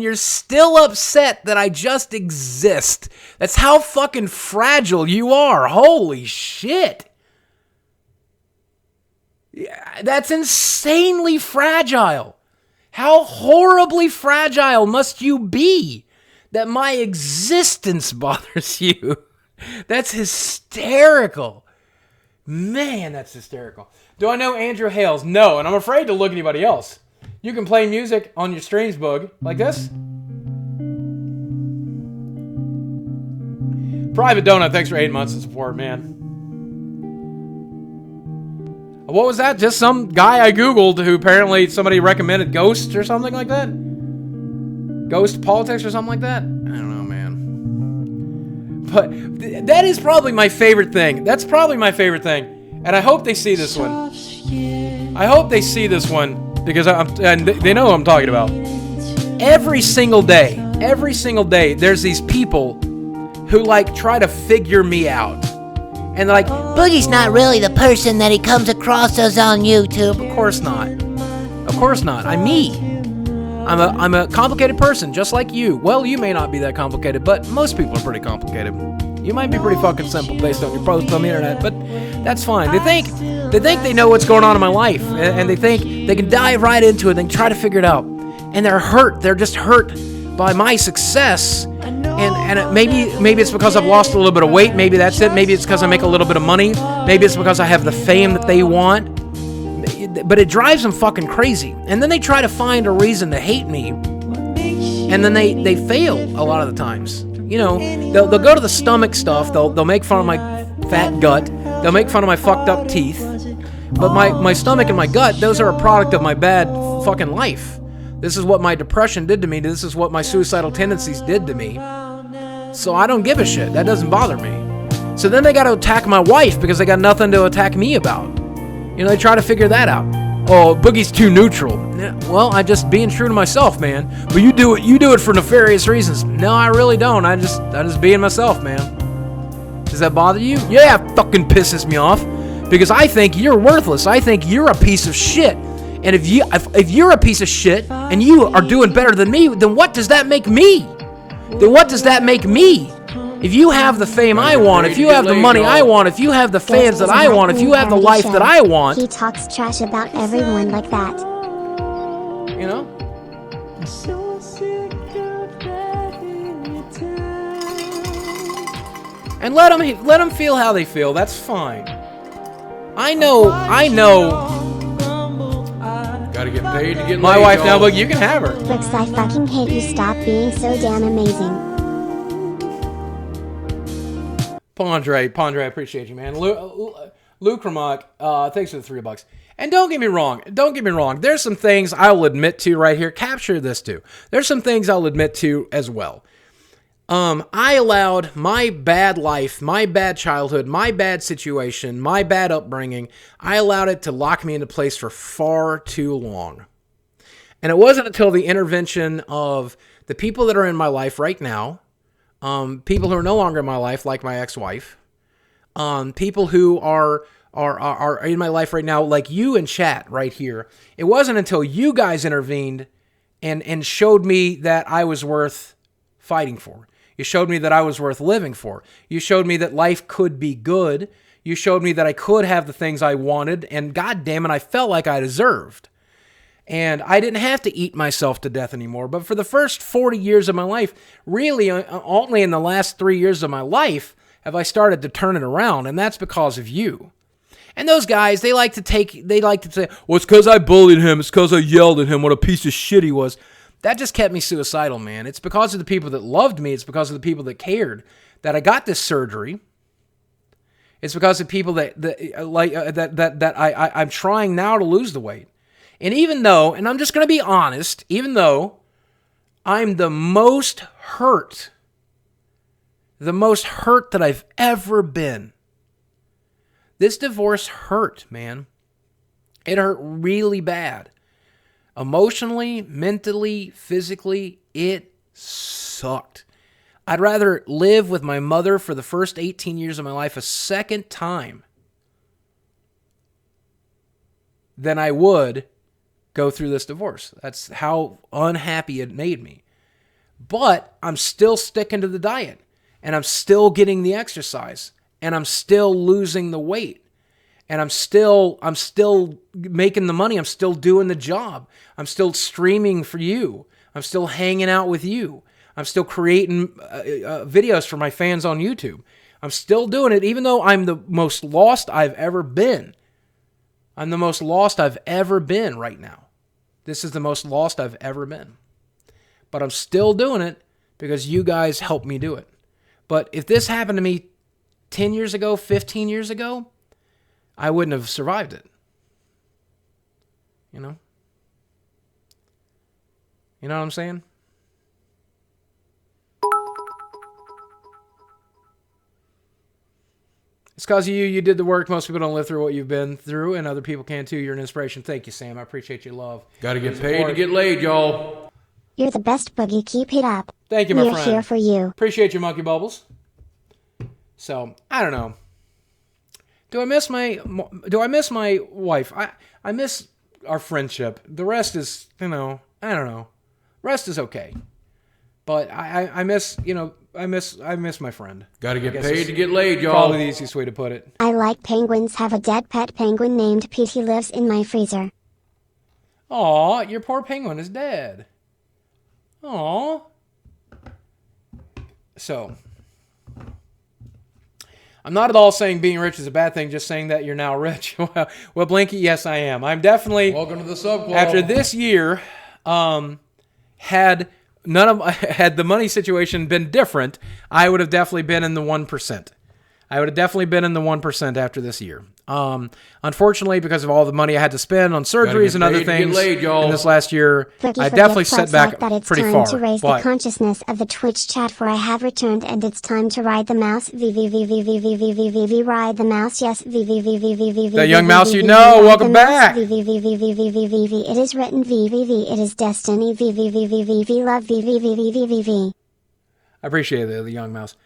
[SPEAKER 1] you're still upset that I just exist. That's how fucking fragile you are. Holy shit. Yeah, that's insanely fragile. How horribly fragile must you be that my existence bothers you? That's hysterical. Man, that's hysterical. Do I know Andrew Hales? No, and I'm afraid to look at anybody else. You can play music on your streams, Boog, like this. Private Donut, thanks for 8 months of support, man. What was that? Just some guy I Googled who apparently somebody recommended Ghost or something like that? Ghost Politics or something like that? I don't know, man. But that is probably my favorite thing. That's probably my favorite thing. And I hope they see this one. I hope they see this one because and they know who I'm talking about. Every single day, there's these people who try to figure me out. And they're like, Boogie's not really the person that he comes across as on YouTube. Of course not. I'm me. I'm a complicated person, just like you. Well, you may not be that complicated, but most people are pretty complicated. You might be pretty fucking simple based on your posts on the internet, but that's fine. They think they know what's going on in my life, and they think they can dive right into it and try to figure it out. And they're hurt. They're just hurt by my success. And maybe it's because I've lost a little bit of weight. Maybe that's it. Maybe it's because I make a little bit of money. Maybe it's because I have the fame that they want. But it drives them fucking crazy. And then they try to find a reason to hate me. And then they fail a lot of the times. They'll go to the stomach stuff. They'll make fun of my fat gut. They'll make fun of my fucked up teeth. But my stomach and my gut, those are a product of my bad fucking life. This is what my depression did to me. This is what my suicidal tendencies did to me. So I don't give a shit. That doesn't bother me. So then they got to attack my wife because they got nothing to attack me about. They try to figure that out. Oh, Boogie's too neutral. Yeah, well, I just being true to myself, man. But you do it for nefarious reasons. No, I really don't. I just being myself, man. Does that bother you? Yeah, it fucking pisses me off because I think you're worthless. I think you're a piece of shit. And if you're a piece of shit and you are doing better than me, then what does that make me? If you have the fame I want, if you have the money I want, if you have the fans that I want, if you have the life that I want.
[SPEAKER 2] He talks trash about everyone like that.
[SPEAKER 1] And let them feel how they feel. That's fine. I know.
[SPEAKER 4] Gotta get paid to get
[SPEAKER 1] My
[SPEAKER 4] laid,
[SPEAKER 1] wife
[SPEAKER 4] y'all.
[SPEAKER 1] now, but you can have her.
[SPEAKER 2] Brooks, I fucking hate you. Stop being so damn amazing.
[SPEAKER 1] Pondre, I appreciate you, man. Lou Kramak, thanks for the $3. And don't get me wrong. There's some things I'll admit to right here. Capture this too. There's some things I'll admit to as well. I allowed my bad life, my bad childhood, my bad situation, my bad upbringing, I allowed it to lock me into place for far too long. And it wasn't until the intervention of the people that are in my life right now, people who are no longer in my life, like my ex-wife, people who are in my life right now, like you in chat right here. It wasn't until you guys intervened and showed me that I was worth fighting for. You showed me that I was worth living for. You showed me that life could be good. You showed me that I could have the things I wanted, and God damn it, I felt like I deserved. And I didn't have to eat myself to death anymore. But for the first 40 years of my life, really only in the last 3 years of my life have I started to turn it around, and that's because of you. And those guys, they like to say, well, it's because I bullied him. It's because I yelled at him. What a piece of shit he was. that just kept me suicidal, man. It's because of the people that loved me. It's because of the people that cared that I got this surgery. It's because of people I'm trying now to lose the weight. And even though, and I'm just going to be honest, even though I'm the most hurt that I've ever been, this divorce hurt, man. It hurt really bad. Emotionally, mentally, physically, it sucked. I'd rather live with my mother for the first 18 years of my life a second time than I would go through this divorce. That's how unhappy it made me. But I'm still sticking to the diet, and I'm still getting the exercise, and I'm still losing the weight, and I'm still making the money. I'm still doing the job. I'm still streaming for you. I'm still hanging out with you. I'm still creating videos for my fans on YouTube. I'm still doing it, even though I'm the most lost I've ever been. I'm the most lost I've ever been right now. This is the most lost I've ever been. But I'm still doing it because you guys helped me do it. But if this happened to me 10 years ago, 15 years ago, I wouldn't have survived it. You know? You know what I'm saying? It's because of you. You did the work. Most people don't live through what you've been through, and other people can too. You're an inspiration. Thank you, Sam. I appreciate your love.
[SPEAKER 4] Got to get paid to get laid, y'all.
[SPEAKER 2] You're the best, Boogie. Keep it up.
[SPEAKER 1] Thank you, my
[SPEAKER 2] We're
[SPEAKER 1] friend.
[SPEAKER 2] here for you.
[SPEAKER 1] Appreciate you, Monkey Bubbles. So, I don't know. Do I miss my wife? I miss our friendship. The rest is, I don't know. Rest is okay. But I miss my friend.
[SPEAKER 4] Got to get paid to get laid, y'all.
[SPEAKER 1] Probably the easiest way to put it.
[SPEAKER 2] I like penguins. Have a dead pet penguin named Pete. He lives in my freezer.
[SPEAKER 1] Aw, your poor penguin is dead. Aw. So, I'm not at all saying being rich is a bad thing, just saying that you're now rich. Well, Blinky, yes, I am. I'm definitely,
[SPEAKER 4] Welcome to the sub club.
[SPEAKER 1] after this year, had the money situation been different, I would have definitely been in the 1%. I would have definitely been in the 1% after this year. Unfortunately, because of all the money I had to spend on surgeries and other things
[SPEAKER 4] laid,
[SPEAKER 1] in this last year,
[SPEAKER 2] Boogie
[SPEAKER 1] I
[SPEAKER 2] for
[SPEAKER 1] definitely
[SPEAKER 2] gift
[SPEAKER 1] set
[SPEAKER 2] clubs
[SPEAKER 1] back
[SPEAKER 2] like that. It's
[SPEAKER 1] pretty
[SPEAKER 2] time
[SPEAKER 1] far.
[SPEAKER 2] to raise the
[SPEAKER 1] But
[SPEAKER 2] consciousness of the Twitch chat, for I have returned, and it's time to ride the mouse. V ride the mouse. Yes.
[SPEAKER 1] that young mouse you know, welcome back.
[SPEAKER 2] It is written. It is destiny. Love.
[SPEAKER 1] I appreciate the young mouse.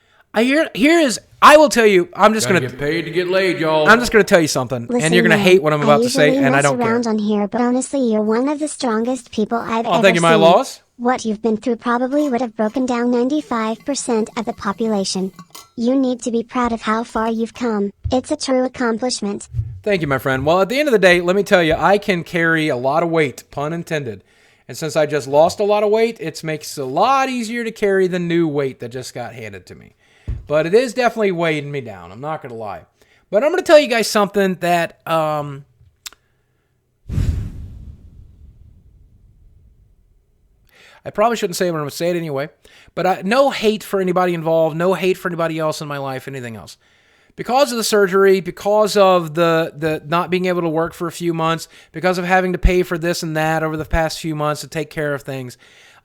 [SPEAKER 1] I will tell you, I'm just
[SPEAKER 4] Got to
[SPEAKER 1] going
[SPEAKER 4] get paid to get laid, y'all.
[SPEAKER 1] I'm just going to tell you something, and you're going to hate what I'm about to say, and I don't care.
[SPEAKER 2] around on here, but honestly, you're one of the strongest people I've ever
[SPEAKER 1] thank you, my
[SPEAKER 2] seen.
[SPEAKER 1] laws.
[SPEAKER 2] What you've been through probably would have broken down 95% of the population. You need to be proud of how far you've come. It's a true accomplishment.
[SPEAKER 1] Thank you, my friend. Well, at the end of the day, let me tell you, I can carry a lot of weight, pun intended. And since I just lost a lot of weight, it makes it a lot easier to carry the new weight that just got handed to me. But it is definitely weighing me down. I'm not going to lie. But I'm going to tell you guys something that I probably shouldn't say it, but I'm going to say it anyway. But no hate for anybody involved, no hate for anybody else in my life, anything else. Because of the surgery, because of the not being able to work for a few months, because of having to pay for this and that over the past few months to take care of things,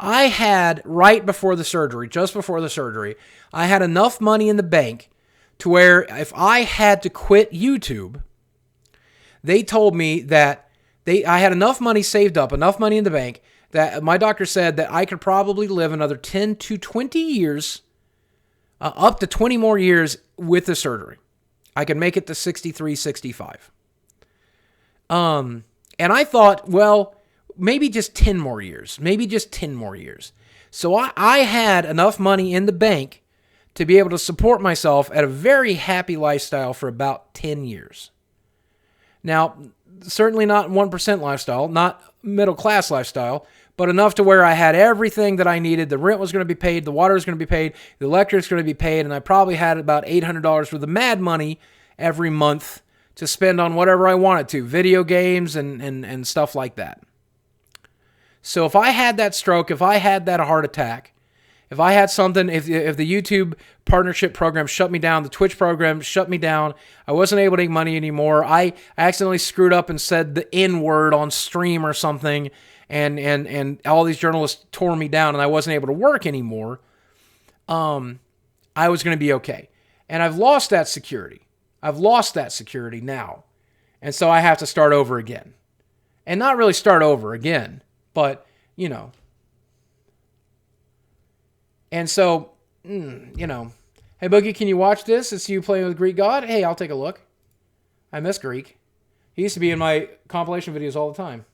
[SPEAKER 1] I had, right before the surgery, just before the surgery, I had enough money in the bank to where if I had to quit YouTube, they told me that I had enough money saved up, enough money in the bank, that my doctor said that I could probably live another 10 to 20 years, up to 20 more years with the surgery. I could make it to 63, 65. And I thought, well, maybe just 10 more years. Maybe just 10 more years. So I had enough money in the bank to be able to support myself at a very happy lifestyle for about 10 years. Now, certainly not 1% lifestyle, not middle class lifestyle, but enough to where I had everything that I needed. The rent was going to be paid, the water was going to be paid, the electric's going to be paid, and I probably had about $800 worth of mad money every month to spend on whatever I wanted to, video games and stuff like that. So if I had that stroke, if I had that heart attack, if I had something, if the YouTube partnership program shut me down, the Twitch program shut me down, I wasn't able to make money anymore, I accidentally screwed up and said the N word on stream or something, and all these journalists tore me down and I wasn't able to work anymore, I was going to be okay. And I've lost that security. I've lost that security now. And so I have to start over again. And not really start over again, but, you know. And so, you know, hey, Boogie, can you watch this? It's you playing with Greek God? Hey, I'll take a look. I miss Greek. He used to be in my compilation videos all the time.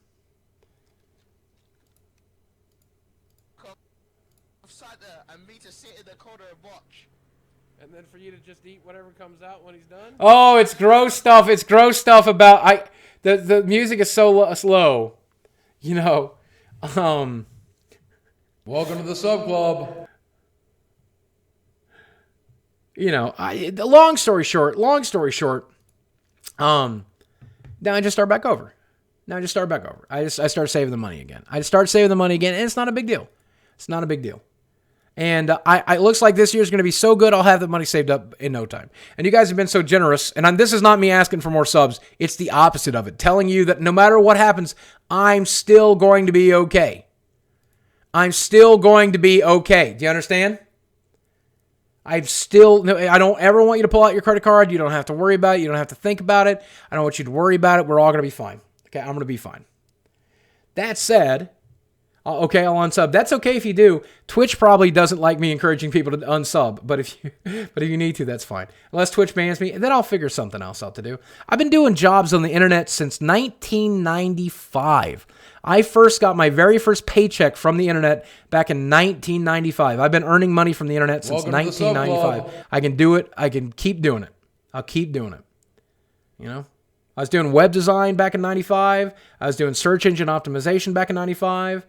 [SPEAKER 7] And me to sit in the corner and watch.
[SPEAKER 4] And then for you to just eat whatever comes out when he's done?
[SPEAKER 1] Oh, it's gross stuff. It's gross stuff about... The music is so slow. You know.
[SPEAKER 4] Welcome to the sub club.
[SPEAKER 1] You know, long story short, now I just start back over. I start saving the money again. And it's not a big deal. It's not a big deal. And it looks like this year's going to be so good, I'll have the money saved up in no time. And you guys have been so generous, and this is not me asking for more subs. It's the opposite of it, telling you that no matter what happens, I'm still going to be okay. I'm still going to be okay. Do you understand? I don't ever want you to pull out your credit card. You don't have to worry about it. You don't have to think about it. I don't want you to worry about it. We're all going to be fine. Okay, I'm going to be fine. That said, okay, I'll unsub. That's okay if you do. Twitch probably doesn't like me encouraging people to unsub, but if you need to, that's fine. Unless Twitch bans me, then I'll figure something else out to do. I've been doing jobs on the internet since 1995. I first got my very first paycheck from the internet back in 1995. I've been earning money from the internet since 1995. I can do it. I can keep doing it. I'll keep doing it. You know? I was doing web design back in 95. I was doing search engine optimization back in 95.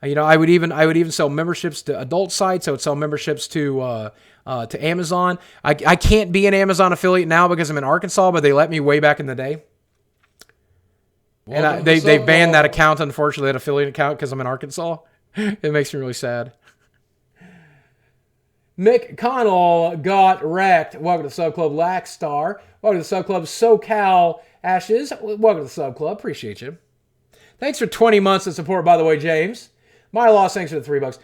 [SPEAKER 1] You know, I would even sell memberships to adult sites. I would sell memberships to Amazon. I can't be an Amazon affiliate now because I'm in Arkansas, but they let me way back in the day. And they banned that account, unfortunately, that affiliate account, because I'm in Arkansas. It makes me really sad. Mick Connell got wrecked. Welcome to the Sub Club, Lackstar. Welcome to the Sub Club, SoCal Ashes. Welcome to the Sub Club. Appreciate you. Thanks for 20 months of support, by the way, James. My loss, thanks for the $3.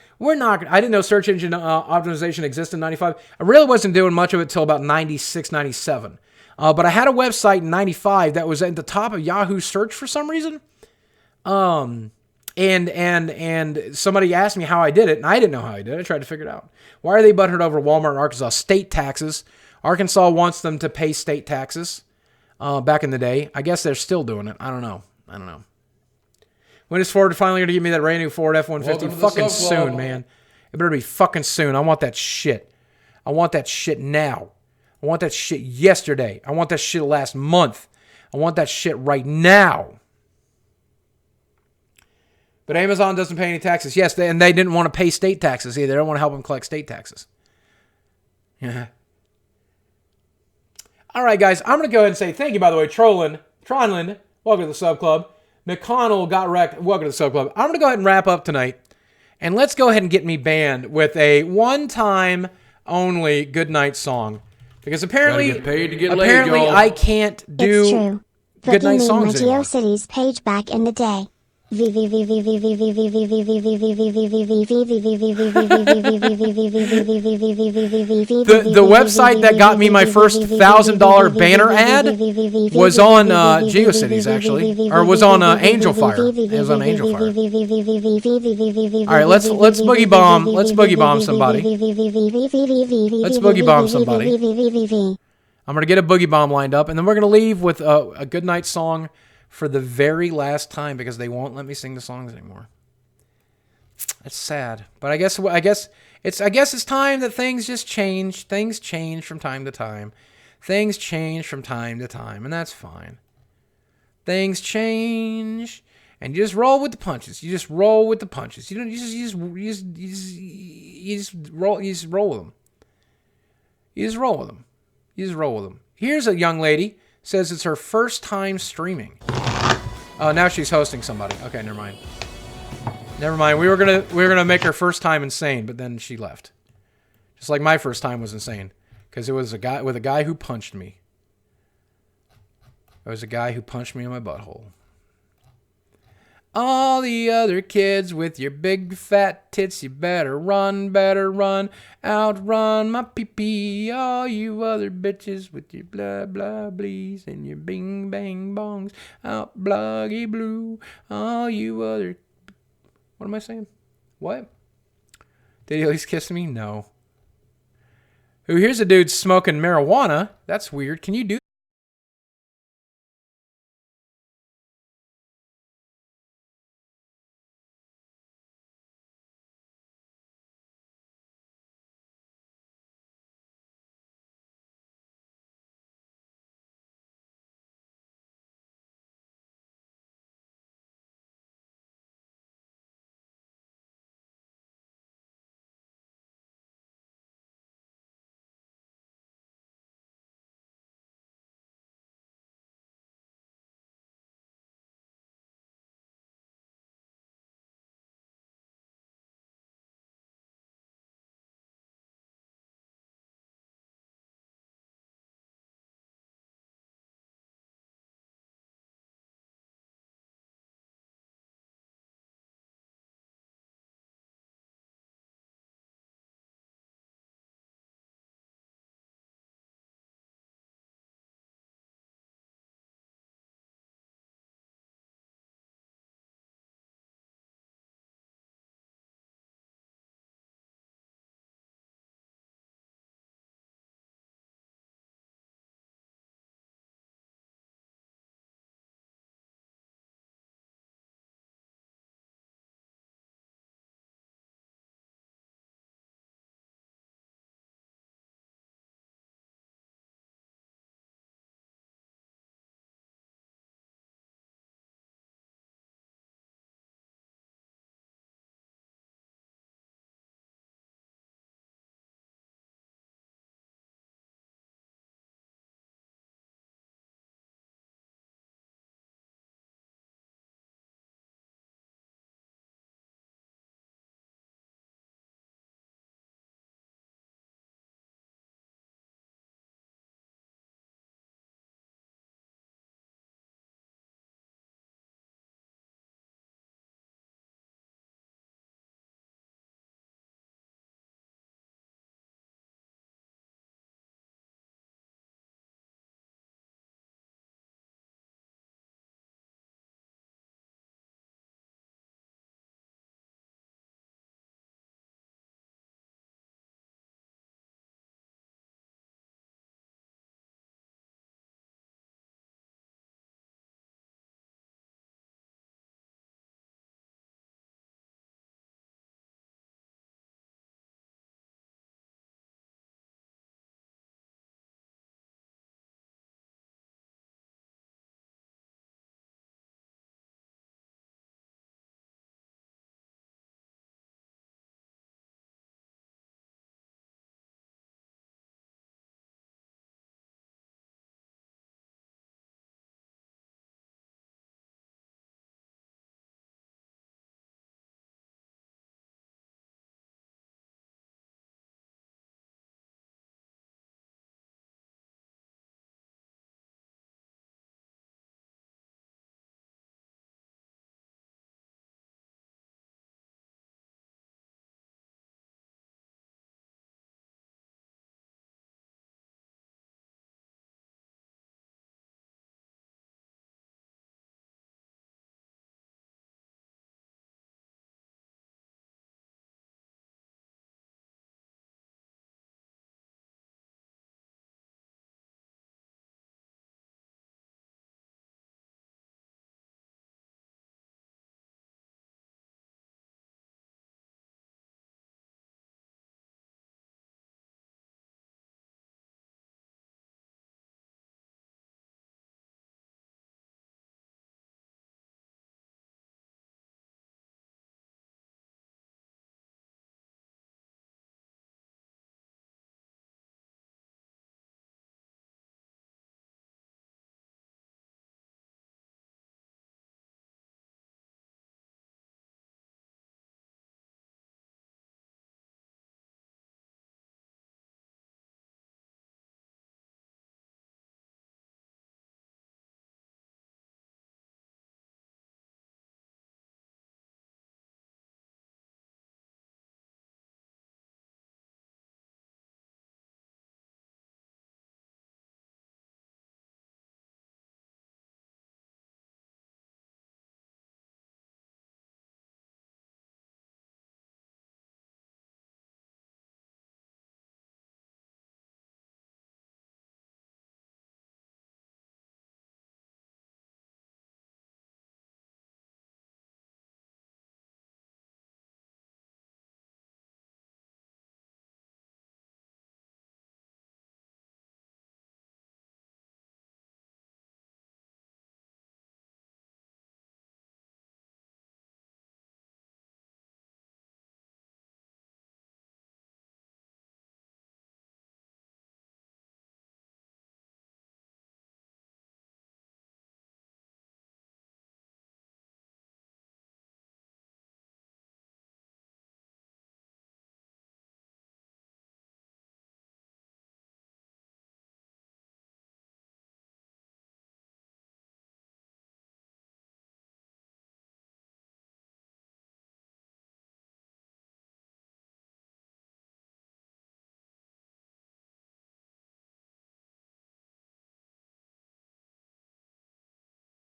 [SPEAKER 1] I didn't know search engine optimization existed in 95. I really wasn't doing much of it until about 96, 97. But I had a website in 95 that was at the top of Yahoo search for some reason. And somebody asked me how I did it, and I didn't know how I did it. I tried to figure it out. Why are they butthurt over Walmart in Arkansas? State taxes. Arkansas wants them to pay state taxes back in the day. I guess they're still doing it. I don't know. When is Ford finally going to give me that brand new Ford F-150? Fucking soon, man. It better be fucking soon. I want that shit. I want that shit now. I want that shit yesterday. I want that shit last month. I want that shit right now. But Amazon doesn't pay any taxes. Yes, and they didn't want to pay state taxes either. They don't want to help them collect state taxes. Yeah. All right, guys. I'm going to go ahead and say thank you, by the way. Tronlin, welcome to the Sub Club. McConnell got wrecked. Welcome to the Sub Club. I'm going to go ahead and wrap up tonight. And let's go ahead and get me banned with a one-time only goodnight song. Because apparently,
[SPEAKER 4] get paid to get laid, y'all.
[SPEAKER 2] It's
[SPEAKER 1] I can't do
[SPEAKER 2] true.
[SPEAKER 1] goodnight songs
[SPEAKER 2] Boogie made my
[SPEAKER 1] anymore.
[SPEAKER 2] GeoCities page back in the day.
[SPEAKER 1] The website that got me my first $1,000 banner ad was on GeoCities, actually, or was on Angel Fire. It was on Angel Fire. All right, let's boogie bomb. Let's boogie bomb somebody. Let's boogie bomb somebody. I'm gonna get a boogie bomb lined up, and then we're gonna leave with a goodnight song for the very last time because they won't let me sing the songs anymore. It's sad, but I guess it's time that things just change. Things change from time to time. Things change from time to time, and that's fine. Things change, and you just roll with the punches. You just roll with the punches. You just roll with them. You just roll with them. You just roll with them. Here's a young lady. Says it's her first time streaming. Oh, now she's hosting somebody. Okay, never mind. Never mind. We were gonna make her first time insane, but then she left. Just like my first time was insane, because it was a guy who punched me. It was a guy who punched me in my butthole. All the other kids with your big fat tits, you better run, outrun my pee-pee. All you other bitches with your blah blah blees and your bing bang bongs, out bloggy blue. All you other... What am I saying? What? Did he at least kiss me? No. Ooh, here's a dude smoking marijuana. That's weird. Can you do